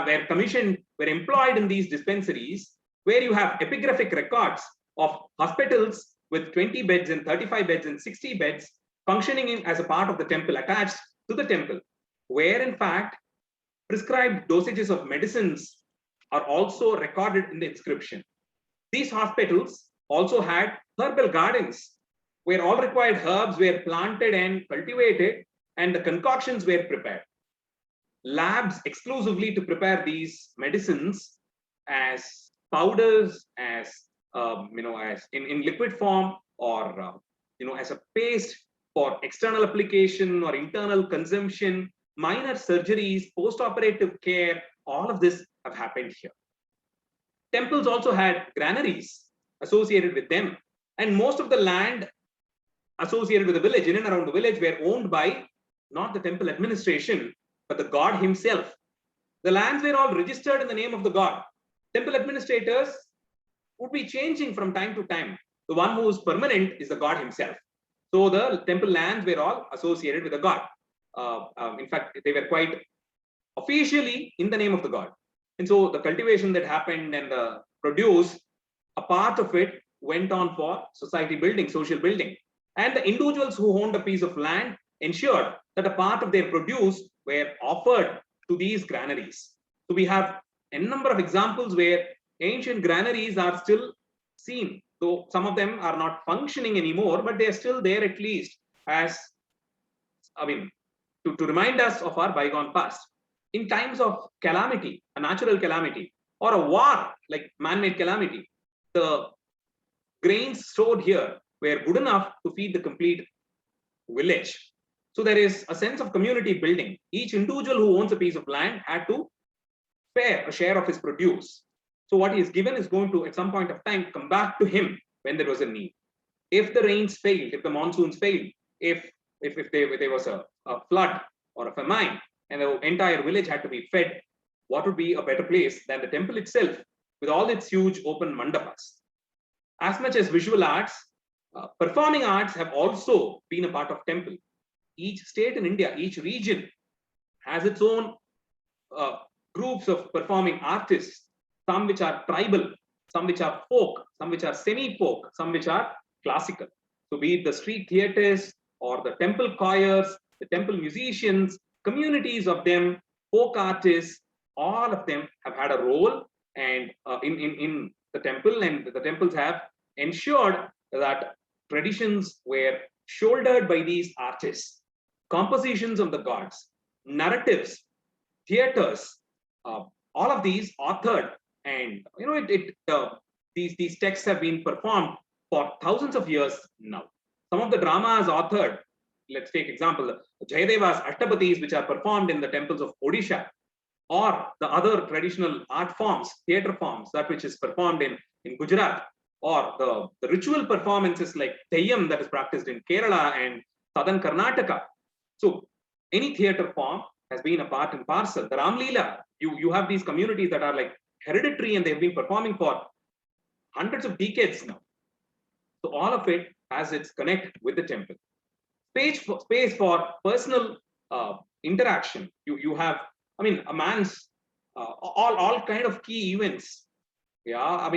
Speaker 1: their commission were employed in these dispensaries where you have epigraphic records of hospitals with 20 beds and 35 beds and 60 beds functioning as a part of the temple, attached to the temple, where in fact prescribed dosages of medicines are also recorded in the inscription. These hospitals also had herbal gardens where all required herbs were planted and cultivated and the concoctions were prepared. Labs exclusively to prepare these medicines as powders, as as in liquid form, or as a paste for external application or internal consumption, minor surgeries, post-operative care, all of this have happened here. Temples also had granaries associated with them, and most of the land associated with the village, in and around the village, were owned by not the temple administration, but the god himself. The lands were all registered in the name of the god. Temple administrators would be changing from time to time. The one who is permanent is the god himself. So the temple lands were all associated with the god. In fact, they were quite officially in the name of the god. And so the cultivation that happened and the produce, a part of it went on for society building, social building. And the individuals who owned a piece of land ensured that a part of their produce were offered to these granaries. So we have a number of examples where ancient granaries are still seen. So some of them are not functioning anymore, but they are still there at least as, to remind us of our bygone past. In times of calamity, a natural calamity, or a war, like man-made calamity, the grains stored here were good enough to feed the complete village. So there is a sense of community building. Each individual who owns a piece of land had to spare a share of his produce. So what he is given is going to, at some point of time, come back to him when there was a need. If the rains failed, if the monsoons failed, if there was a flood or a famine, and the entire village had to be fed, what would be a better place than the temple itself with all its huge open mandapas? As much as visual arts, performing arts have also been a part of temple. Each state in India, each region has its own groups of performing artists, some which are tribal, some which are folk, some which are semi-folk, some which are classical. So be it the street theatres or the temple choirs, the temple musicians, communities of them, folk artists, all of them have had a role and in the temple, and the temples have ensured that traditions were shouldered by these artists. Compositions of the gods, narratives, theaters, all of these authored, and these texts have been performed for thousands of years now. Some of the dramas authored, let's take example, Jayadeva's Ashtapatis, which are performed in the temples of Odisha, or the other traditional art forms, theatre forms, that which is performed in Gujarat, or the ritual performances like Theyyam that is practiced in Kerala and southern Karnataka. So any theatre form has been a part and parcel. The Ram Leela, you have these communities that are like hereditary and they've been performing for hundreds of decades now. So all of it has its connect with the temple. Space for personal interaction. You have, a man's all kind of key events. Yeah,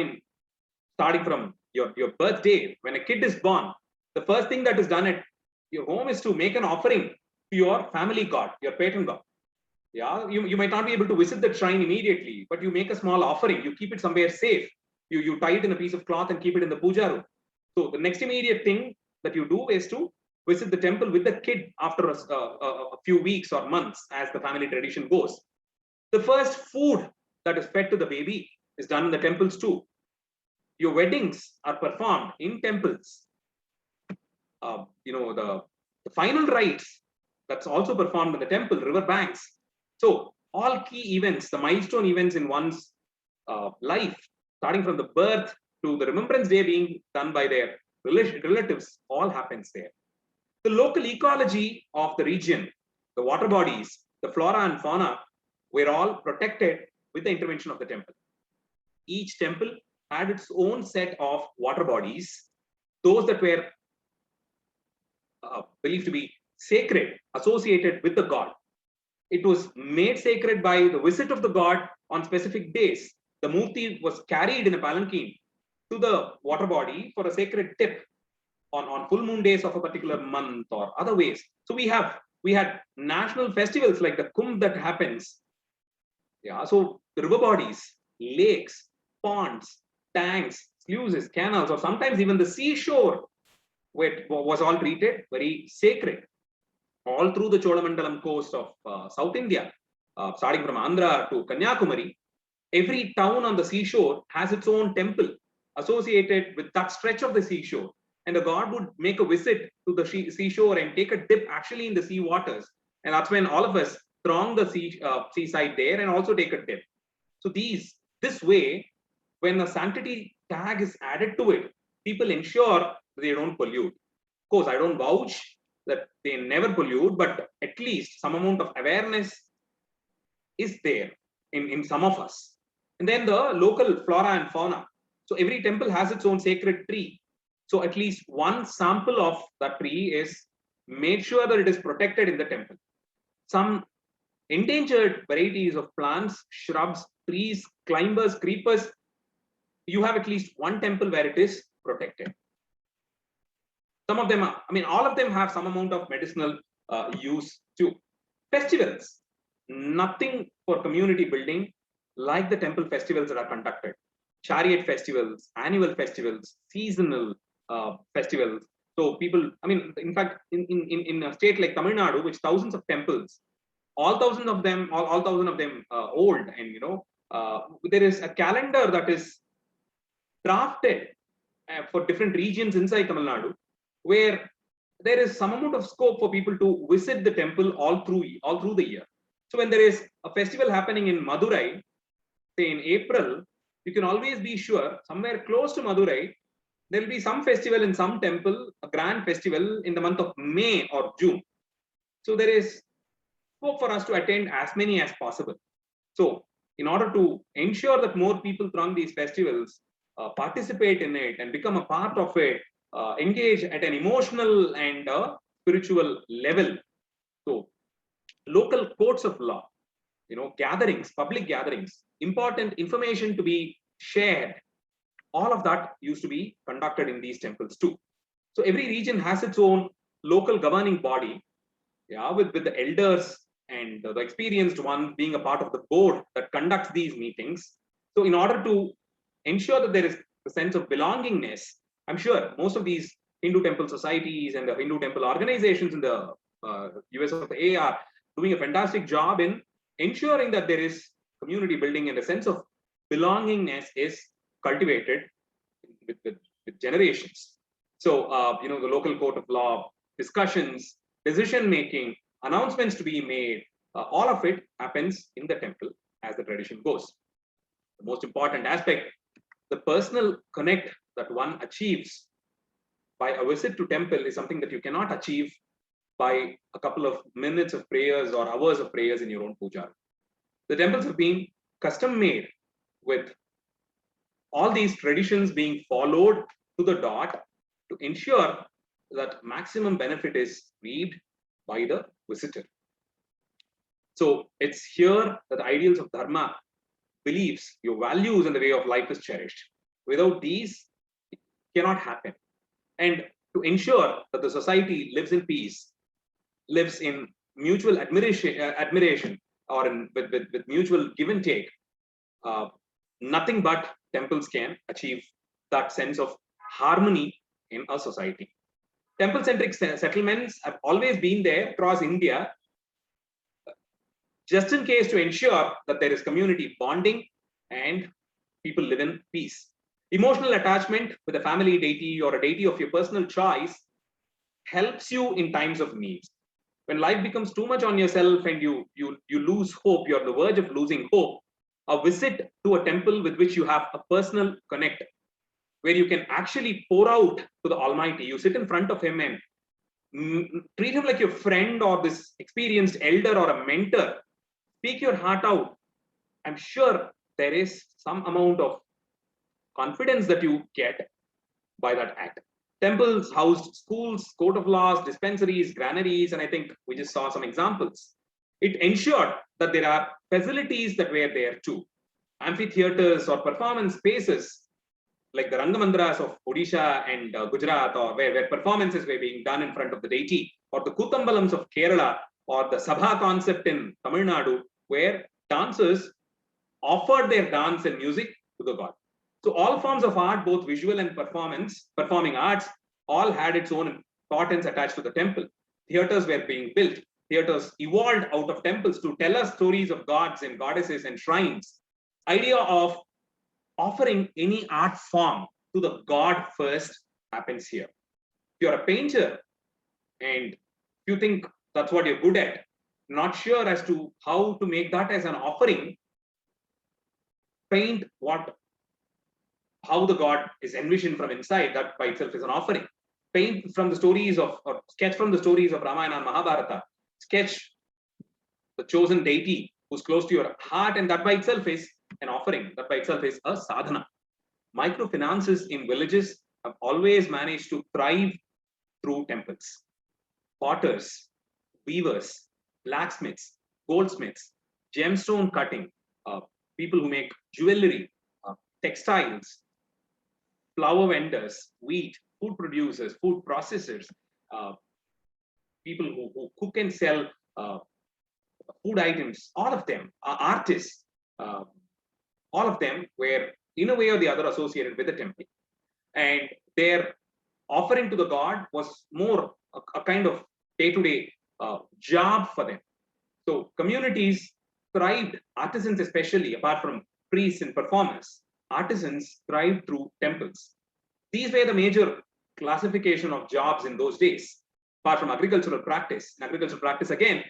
Speaker 1: starting from your birthday, when a kid is born, the first thing that is done at your home is to make an offering to your family god, your patron god. Yeah, you might not be able to visit the shrine immediately, but you make a small offering. You keep it somewhere safe. You tie it in a piece of cloth and keep it in the puja room. So the next immediate thing that you do is to visit the temple with the kid after a few weeks or months, as the family tradition goes. The first food that is fed to the baby is done in the temples too. Your weddings are performed in temples. The final rites, that's also performed in the temple, river banks. So all key events, the milestone events in one's life, starting from the birth to the Remembrance Day being done by their relatives, all happens there. The local ecology of the region, the water bodies, the flora and fauna were all protected with the intervention of the temple. Each temple had its own set of water bodies, those that were believed to be sacred, associated with the god. It was made sacred by the visit of the god on specific days. The murti was carried in a palanquin to the water body for a sacred dip on full moon days of a particular month or other ways. So we had national festivals like the Kumbh that happens. Yeah, so the river bodies, lakes, ponds, tanks, sluices, canals, or sometimes even the seashore was all treated very sacred. All through the Cholamandalam coast of South India, starting from Andhra to Kanyakumari, every town on the seashore has its own temple associated with that stretch of the seashore. And the god would make a visit to the seashore and take a dip actually in the sea waters. And that's when all of us throng the seaside there and also take a dip. So this way, when a sanctity tag is added to it, people ensure they don't pollute. Of course, I don't vouch that they never pollute, but at least some amount of awareness is there in some of us. And then the local flora and fauna. So every temple has its own sacred tree. So at least one sample of that tree is made sure that it is protected in the temple. Some endangered varieties of plants, shrubs, trees, climbers, creepers, you have at least one temple where it is protected. Some of them are, all of them have some amount of medicinal use too. Festivals, nothing for community building like the temple festivals that are conducted. Chariot festivals, annual festivals, seasonal festivals. So people, in fact, in a state like Tamil Nadu, which thousands of temples, all thousand of them old, and there is a calendar that is drafted for different regions inside Tamil Nadu, where there is some amount of scope for people to visit the temple all through the year. So when there is a festival happening in Madurai, say in April, you can always be sure somewhere close to Madurai, there will be some festival in some temple, a grand festival in the month of May or June. So there is scope for us to attend as many as possible. So in order to ensure that more people throng these festivals, participate in it and become a part of it, engage at an emotional and spiritual level. So local courts of law, gatherings, public gatherings, important information to be shared, all of that used to be conducted in these temples too. So every region has its own local governing body, with the elders and the experienced ones being a part of the board that conducts these meetings. So in order to ensure that there is a sense of belongingness, I'm sure most of these Hindu temple societies and the Hindu temple organizations in the US of A are doing a fantastic job in ensuring that there is community building and a sense of belongingness is cultivated with generations. So, the local court of law, discussions, decision making, announcements to be made, all of it happens in the temple as the tradition goes. The most important aspect, the personal connect that one achieves by a visit to temple is something that you cannot achieve by a couple of minutes of prayers or hours of prayers in your own puja. The temples have been custom made with all these traditions being followed to the dot to ensure that maximum benefit is reaped by the visitor. So it's here that the ideals of dharma, beliefs, your values and the way of life is cherished. Without these, it cannot happen. And to ensure that the society lives in peace, lives in mutual admiration or with mutual give and take, nothing but temples can achieve that sense of harmony in a society. Temple-centric settlements have always been there across India, just in case to ensure that there is community bonding and people live in peace. Emotional attachment with a family deity or a deity of your personal choice helps you in times of need. When life becomes too much on yourself and you lose hope, you're on the verge of losing hope, a visit to a temple with which you have a personal connect, where you can actually pour out to the Almighty. You sit in front of Him and treat Him like your friend or this experienced elder or a mentor. Speak your heart out. I'm sure there is some amount of confidence that you get by that act. Temples housed schools, court of laws, dispensaries, granaries, and I think we just saw some examples. It ensured that there are facilities that were there too. Amphitheaters or performance spaces like the Rangamandras of Odisha and Gujarat, or where performances were being done in front of the deity, or the Kutambalams of Kerala, or the Sabha concept in Tamil Nadu, where dancers offered their dance and music to the god. So all forms of art, both visual and performing arts, all had its own importance attached to the temple. Theaters were being built. Theaters evolved out of temples to tell us stories of gods and goddesses and shrines. Idea of offering any art form to the god first happens here. If you're a painter and you think that's what you're good at, not sure as to how to make that as an offering, paint how the god is envisioned from inside. That by itself is an offering. Paint from the stories of, or sketch from the stories of Ramayana and Mahabharata. Sketch the chosen deity who's close to your heart, and that by itself is an offering. That by itself is a sadhana. Microfinances in villages have always managed to thrive through temples. Potters, weavers, blacksmiths, goldsmiths, gemstone cutting, people who make jewelry, textiles, flour vendors, wheat, food producers, food processors, people who cook and sell food items, all of them are artists. All of them were in a way or the other associated with the temple. And their offering to the god was more a kind of day-to-day job for them. So communities thrived, artisans especially, apart from priests and performers, artisans thrived through temples. These were the major classification of jobs in those days, apart from agricultural practice. In agricultural practice, again,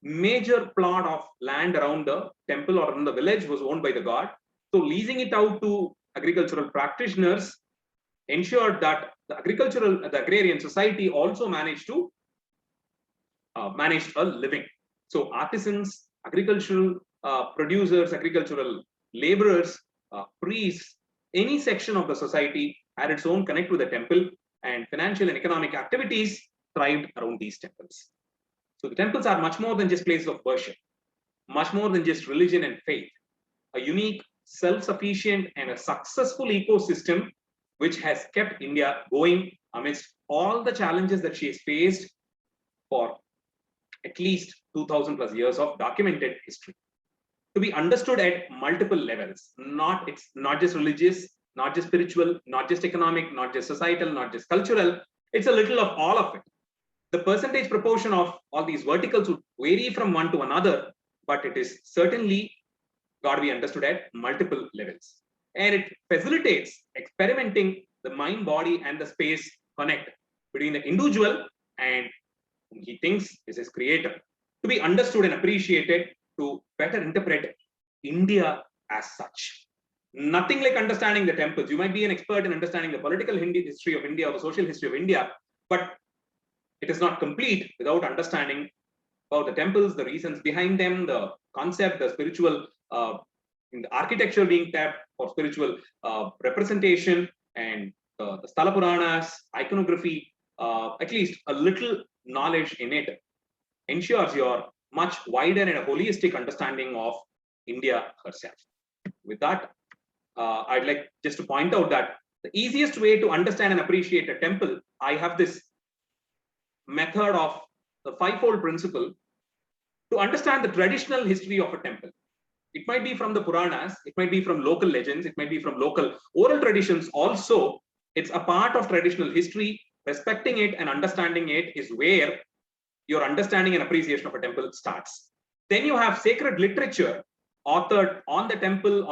Speaker 1: major plot of land around the temple or around the village was owned by the god. So leasing it out to agricultural practitioners ensured that the agrarian society also managed to manage a living. So artisans, agricultural producers, agricultural laborers, priests, any section of the society had its own connect with the temple, and financial and economic activities thrived around these temples. So the temples are much more than just places of worship, much more than just religion and faith. A unique, self-sufficient and a successful ecosystem which has kept India going amidst all the challenges that she has faced for at least 2000 plus years of documented history. To be understood at multiple levels, it's not just religious, not just spiritual, not just economic, not just societal, not just cultural. It's a little of all of it. The percentage proportion of all these verticals would vary from one to another, but it is certainly got to be understood at multiple levels. And it facilitates experimenting the mind, body, and the space connect between the individual and whom he thinks is his creator, to be understood and appreciated, to better interpret India as such. Nothing like understanding the temples. You might be an expert in understanding the political history of India or the social history of India, but it is not complete without understanding about the temples, the reasons behind them, the concept, the spiritual, in the architecture being tapped for spiritual representation, and the Sthala Puranas, iconography, at least a little knowledge in it ensures your much wider and a holistic understanding of India herself. With that, I'd like just to point out that the easiest way to understand and appreciate a temple, I have this method of the fivefold principle to understand the traditional history of a temple. It might be from the Puranas, it might be from local legends, it might be from local oral traditions also. It's a part of traditional history. Respecting it and understanding it is where your understanding and appreciation of a temple starts. Then you have sacred literature authored on the temple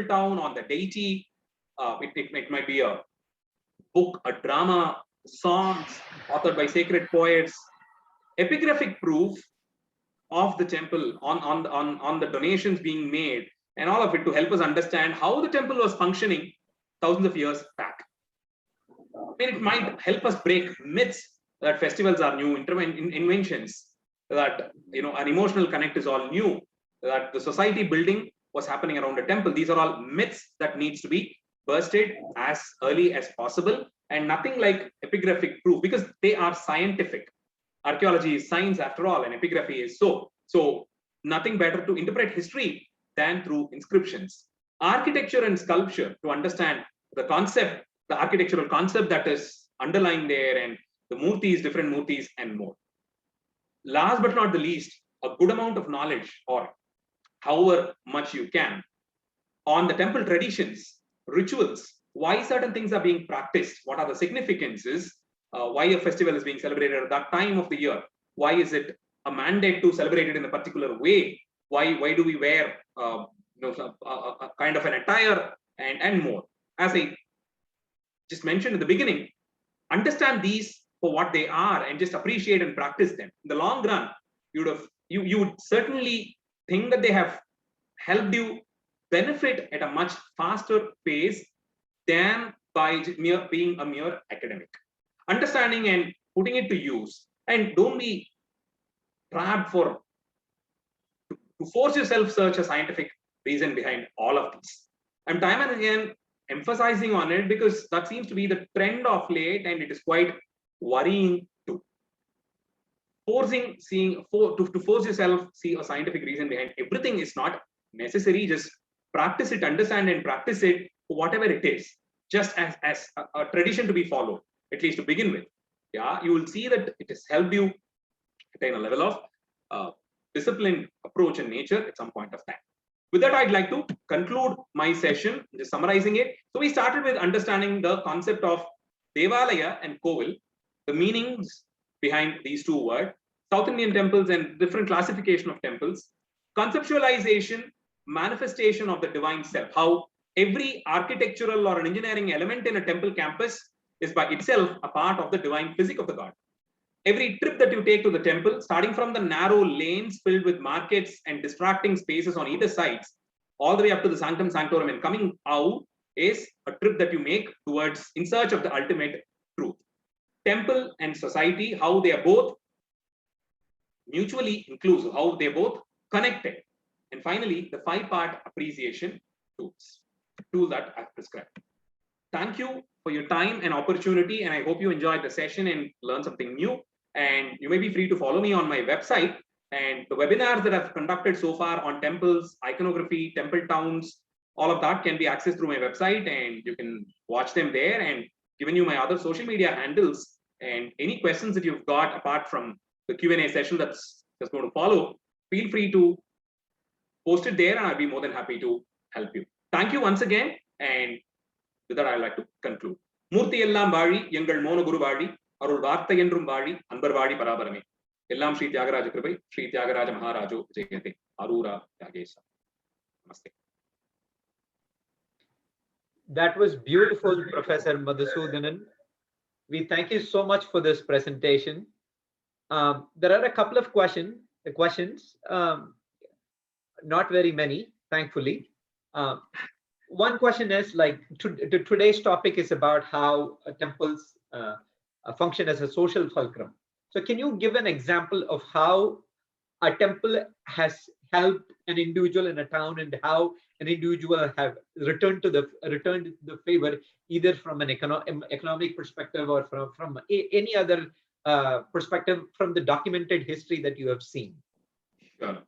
Speaker 1: town, on the deity. It might be a book, a drama, songs authored by sacred poets, epigraphic proof of the temple on the donations being made and all of it to help us understand how the temple was functioning thousands of years back. I mean, it might help us break myths that festivals are new inventions, that an emotional connect is all new, that the society building was happening around a temple. These are all myths that needs to be bursted as early as possible, and nothing like epigraphic proof, because they are scientific. Archaeology is science after all, and epigraphy is so nothing better to interpret history than through inscriptions. Architecture and sculpture, to understand the concept, the architectural concept that is underlying there, and the murtis, different murtis, and more. Last but not the least, a good amount of knowledge, or however much you can, on the temple traditions, rituals, why certain things are being practiced, what are the significances, why a festival is being celebrated at that time of the year, why is it a mandate to celebrate it in a particular way, why do we wear a kind of an attire, and more. As I just mentioned in the beginning, understand these for what they are and just appreciate and practice them. In the long run, you would certainly think that they have helped you benefit at a much faster pace than by being a mere academic. Understanding and putting it to use, and don't be trapped to force yourself search a scientific reason behind all of this. I'm time and again emphasizing on it because that seems to be the trend of late, and it is quite worrying too. To force yourself see a scientific reason behind everything is not necessary. Just practice it, understand and practice it for whatever it is, just as a tradition to be followed, at least to begin with. Yeah, you will see that it has helped you attain a level of disciplined approach in nature at some point of time. With that, I'd like to conclude my session, just summarizing it. So we started with understanding the concept of Devalaya and Kovil, the meanings behind these two words, South Indian temples and different classification of temples, conceptualization, manifestation of the divine self, how every architectural or an engineering element in a temple campus is by itself a part of the divine physics of the god. Every trip that you take to the temple, starting from the narrow lanes filled with markets and distracting spaces on either sides, all the way up to the Sanctum, Sanctorum, and coming out, is a trip that you make towards in search of the ultimate truth. Temple and society, how they are both mutually inclusive, how they are both connected. And finally, the 5-part appreciation tool that I've prescribed. Thank you for your time and opportunity, and I hope you enjoyed the session and learned something new. And you may be free to follow me on my website, and the webinars that I've conducted so far on temples, iconography, temple towns, all of that can be accessed through my website, and you can watch them there, and given you my other social media handles, and any questions that you've got apart from the Q&A session that's going to follow, feel free to post it there, and I'll be more than happy to help you. Thank you once again, and with that, I'd like to conclude. Murti Ellam Vali, Yangal Mono Guru Vali, Arul Vartha Yendrum Vali, Anbar Vali Parabarame. Ellam Shri Tyagaraja Kripai, Shri Tyagaraja Maharajo Jayate, Arura Tyagesa. Namaste.
Speaker 2: That was beautiful, Professor Madhusudhanan. We thank you so much for this presentation. There are a couple of questions, not very many, thankfully. One question is, like, today's topic is about how temples function as a social fulcrum. So can you give an example of how a temple has helped an individual in a town, and how an individual have returned the favor, either from an economic perspective or from any other perspective from the documented history that you have seen?
Speaker 1: Sure.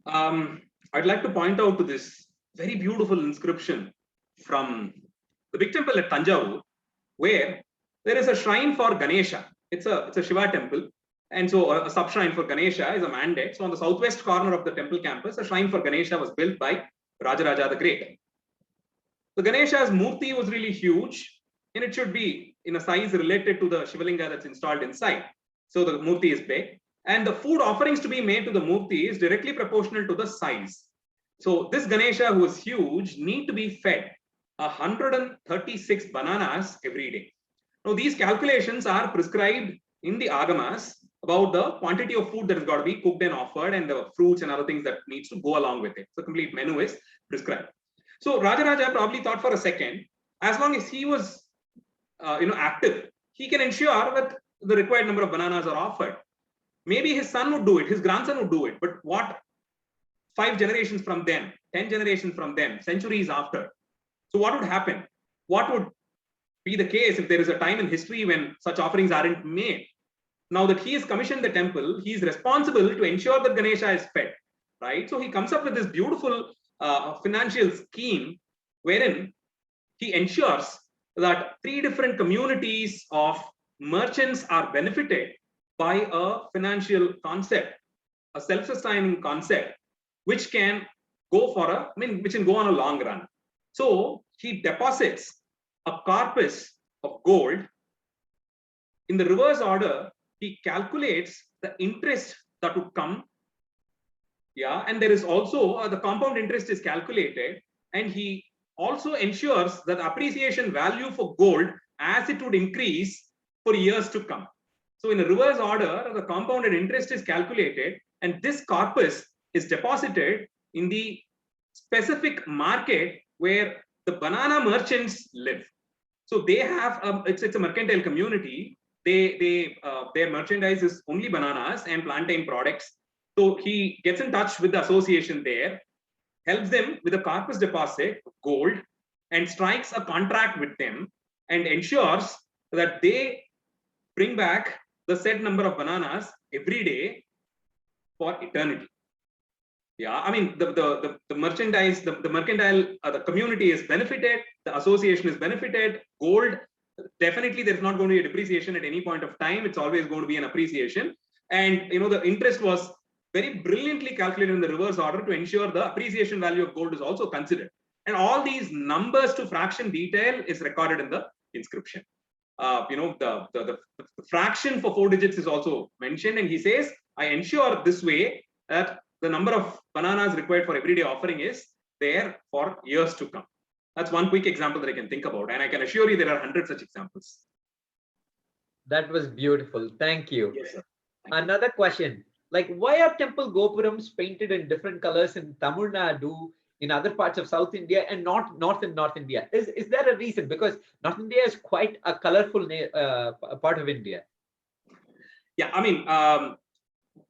Speaker 1: I'd like to point out to this very beautiful inscription from the big temple at Tanjavur, where there is a shrine for Ganesha. It's a Shiva temple, and so a sub shrine for Ganesha is a mandate. So on the southwest corner of the temple campus, a shrine for Ganesha was built by Rajaraja the Great. The Ganesha's murti was really huge, and it should be in a size related to the Shivalinga that's installed inside. So the murti is big, and the food offerings to be made to the murti is directly proportional to the size. So this Ganesha, who is huge, need to be fed 136 bananas every day. Now these calculations are prescribed in the Agamas about the quantity of food that has got to be cooked and offered, and the fruits and other things that needs to go along with it. So complete menu is prescribed. So Rajaraja probably thought for a second, as long as he was active, he can ensure that the required number of bananas are offered. Maybe his son would do it, his grandson would do it, but what 5 generations from them, 10 generations from them, centuries after? So what would happen? What would be the case if there is a time in history when such offerings aren't made? Now that he has commissioned the temple, he is responsible to ensure that Ganesha is fed, right? So he comes up with this beautiful financial scheme wherein he ensures that 3 different communities of merchants are benefited by a financial concept, a self-sustaining concept, which can go for which can go on a long run. So he deposits a corpus of gold. In the reverse order, he calculates the interest that would come. Yeah, and there is also the compound interest is calculated, and he also ensures that appreciation value for gold as it would increase for years to come. So in a reverse order, the compounded interest is calculated, and this corpus is deposited in the specific market where the banana merchants live. So they have it's a mercantile community. Their merchandise is only bananas and plantain products. So he gets in touch with the association there, helps them with a corpus deposit of gold, and strikes a contract with them and ensures that they bring back the said number of bananas every day for eternity. Yeah, I mean the merchandise, the mercantile, the community is benefited, the association is benefited. Gold, definitely there's not going to be a depreciation at any point of time. It's always going to be an appreciation, and the interest was very brilliantly calculated in the reverse order to ensure the appreciation value of gold is also considered. And all these numbers to fraction detail is recorded in the inscription. The fraction for 4 digits is also mentioned, and he says, I ensure this way that the number of bananas required for everyday offering is there for years to come. That's one quick example that I can think about, and I can assure you there are 100 such examples.
Speaker 2: That was beautiful. Thank you.
Speaker 1: Yes, sir.
Speaker 2: Another question, like, why are temple Gopurams painted in different colors in Tamil Nadu, in other parts of South India, and not North India? Is there a reason? Because North India is quite a colorful part of India.
Speaker 1: Yeah, I mean,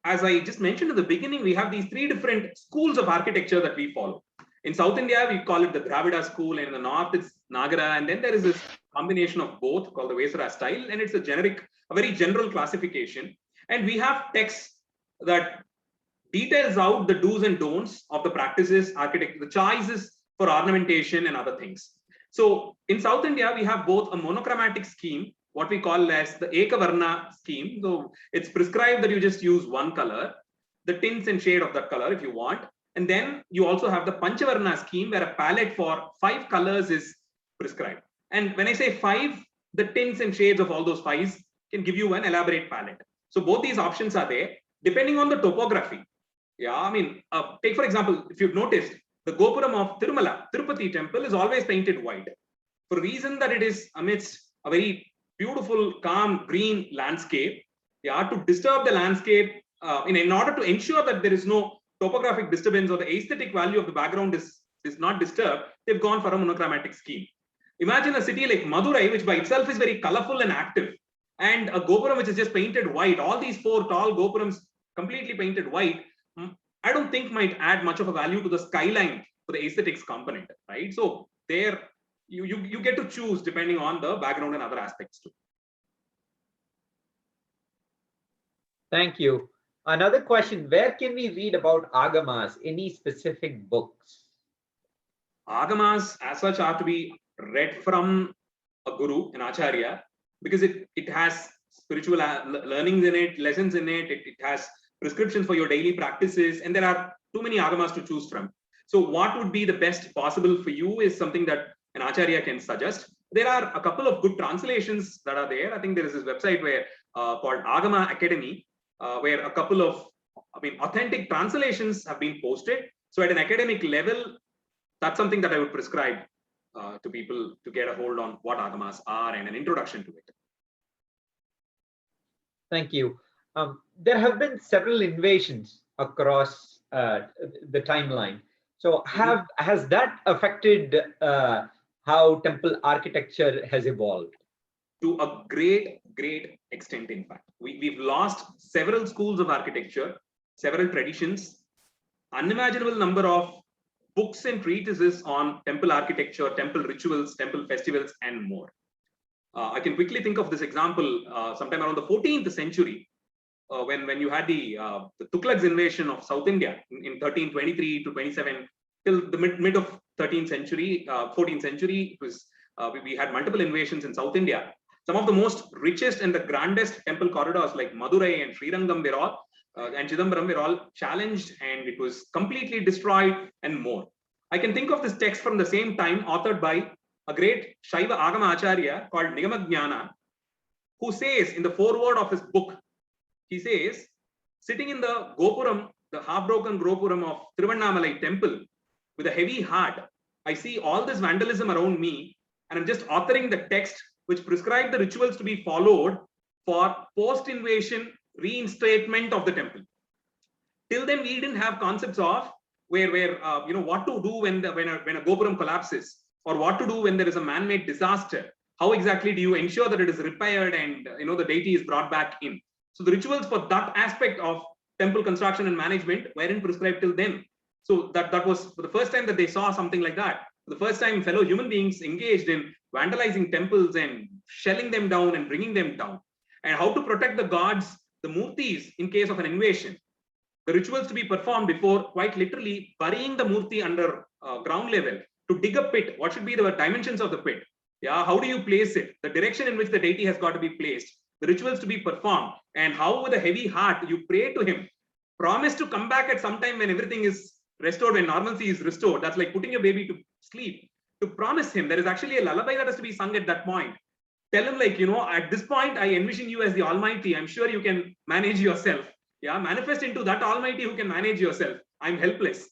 Speaker 1: as I just mentioned at the beginning, we have these 3 different schools of architecture that we follow. In South India, we call it the Dravida school, and in the North, it's Nagara, and then there is this combination of both called the Vesara style, and it's a very general classification. And we have texts that details out the do's and don'ts of the practices, the choices for ornamentation and other things. So in South India, we have both a monochromatic scheme, what we call as the Ekavarna scheme. So it's prescribed that you just use one color, the tints and shade of that color if you want. And then you also have the Panchavarna scheme, where a palette for 5 colors is prescribed. And when I say 5, the tints and shades of all those 5s can give you an elaborate palette. So both these options are there depending on the topography. Yeah, I mean, take for example, if you've noticed, the Gopuram of Tirupati temple is always painted white, for a reason that it is amidst a very beautiful, calm, green landscape. Yeah, to disturb the landscape, in order to ensure that there is no topographic disturbance or the aesthetic value of the background is not disturbed, they've gone for a monochromatic scheme. Imagine a city like Madurai, which by itself is very colorful and active, and a Gopuram which is just painted white. All these 4 tall Gopurams completely painted white, I don't think might add much of a value to the skyline for the aesthetics component, right? So there you get to choose depending on the background and other aspects too.
Speaker 2: Thank you. Another question, where can we read about Agamas? Any specific books?
Speaker 1: Agamas as such are to be read from a guru, an acharya, because it has spiritual learnings in it, lessons in it. It has prescriptions for your daily practices, and there are too many agamas to choose from. So what would be the best possible for you is something that an acharya can suggest. There are a couple of good translations that are there. I think there is this website where called Agama Academy, where a couple of authentic translations have been posted. So at an academic level, that's something that I would prescribe to people to get a hold on what agamas are and an introduction to it.
Speaker 2: Thank you. there have been several invasions across the timeline. So has that affected how temple architecture has evolved?
Speaker 1: To a great extent, in fact. We've lost several schools of architecture, several traditions, unimaginable number of books and treatises on temple architecture, temple rituals, temple festivals, and more. I can quickly think of this example sometime around the 14th century, when you had the Tughlaq's invasion of South India in 1323 to 27 till the mid of 13th century, 14th century. It was we had multiple invasions in South India. Some of the most richest and the grandest temple corridors like Madurai and Srirangam were all and Chidambaram were all challenged, and it was completely destroyed and more. I can think of this text from the same time, authored by a great Shiva Agama Acharya called Nigamajnana, who says in the foreword of his book, he says, sitting in the Gopuram, the half-broken Gopuram of Tiruvannamalai temple, with a heavy heart, I see all this vandalism around me, and I'm just authoring the text which prescribed the rituals to be followed for post-invasion reinstatement of the temple. Till then, we didn't have concepts of where what to do when a Gopuram collapses, or what to do when there is a man-made disaster. How exactly do you ensure that it is repaired and the deity is brought back in? So the rituals for that aspect of temple construction and management weren't prescribed till then. So that was for the first time that they saw something like that. For the first time, fellow human beings engaged in vandalizing temples and shelling them down and bringing them down. And how to protect the gods, the murtis, in case of an invasion. The rituals to be performed before quite literally burying the murti under ground level, to dig a pit. What should be the dimensions of the pit? Yeah, how do you place it? The direction in which the deity has got to be placed. The rituals to be performed, and how with a heavy heart you pray to him. Promise to come back at some time when everything is restored, when normalcy is restored. That's like putting a baby to sleep. To promise him, there is actually a lullaby that has to be sung at that point. Tell him, like, at this point, I envision you as the Almighty. I'm sure you can manage yourself. Yeah, manifest into that Almighty who can manage yourself. I'm helpless.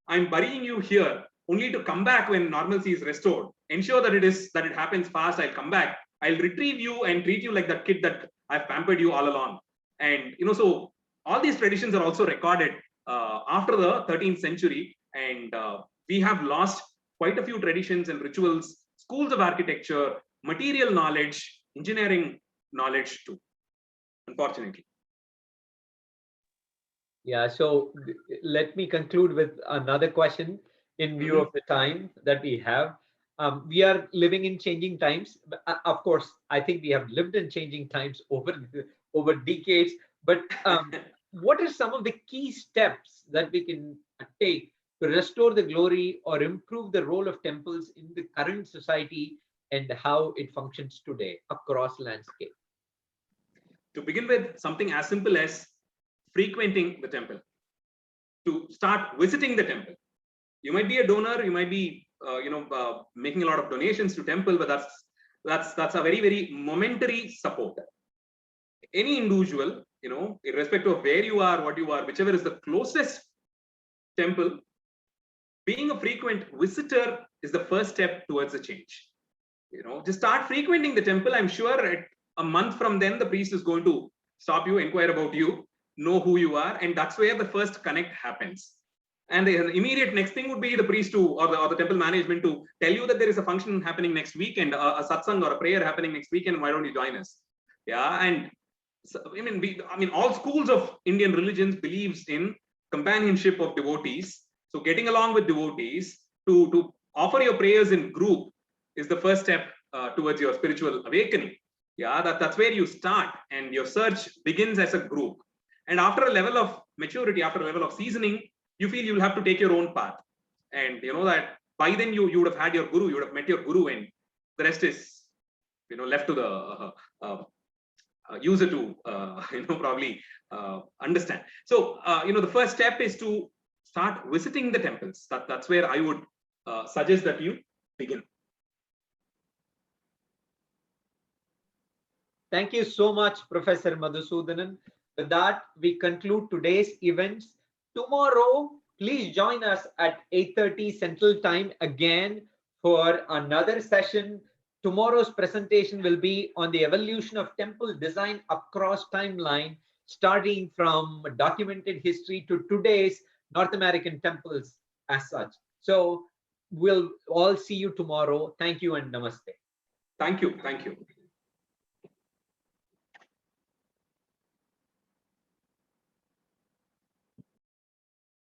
Speaker 1: I'm burying you here only to come back when normalcy is restored. Ensure that it happens fast. I'll come back. I'll retrieve you and treat you like that kid that I've pampered you all along. And so all these traditions are also recorded after the 13th century, and we have lost quite a few traditions and rituals, schools of architecture, material knowledge, engineering knowledge too, unfortunately.
Speaker 2: Yeah, so let me conclude with another question in view of the time that we have. We are living in changing times. Of course, I think we have lived in changing times over decades. But what are some of the key steps that we can take to restore the glory or improve the role of temples in the current society and how it functions today across landscape?
Speaker 1: To begin with, something as simple as frequenting the temple. To start visiting the temple. You might be a donor, you might be making a lot of donations to temple, but that's a very, very momentary support. Any individual, irrespective of where you are, what you are, whichever is the closest temple, being a frequent visitor is the first step towards the change. Just start frequenting the temple. I'm sure at a month from then, the priest is going to stop you, inquire about you, know who you are, and that's where the first connect happens. And the immediate next thing would be the priest or the temple management to tell you that there is a function happening next week and a satsang or a prayer happening next week, and why don't you join us? Yeah, and so, all schools of Indian religions believes in companionship of devotees. So getting along with devotees to offer your prayers in group is the first step towards your spiritual awakening. Yeah, that's where you start, and your search begins as a group. And after a level of maturity, after a level of seasoning, you feel you'll have to take your own path. And that by then you would have had your guru, you would have met your guru, and the rest is left to the user to probably understand. So the first step is to start visiting the temples. That's where I would suggest that you begin.
Speaker 2: Thank you so much, Professor Madhusudhanan. With that, we conclude today's events. Tomorrow, please join us at 8:30 Central Time again for another session. Tomorrow's presentation will be on the evolution of temple design across timeline. starting from documented history to today's North American temples as such. So we'll all see you tomorrow. Thank you and namaste.
Speaker 1: Thank you. Thank you.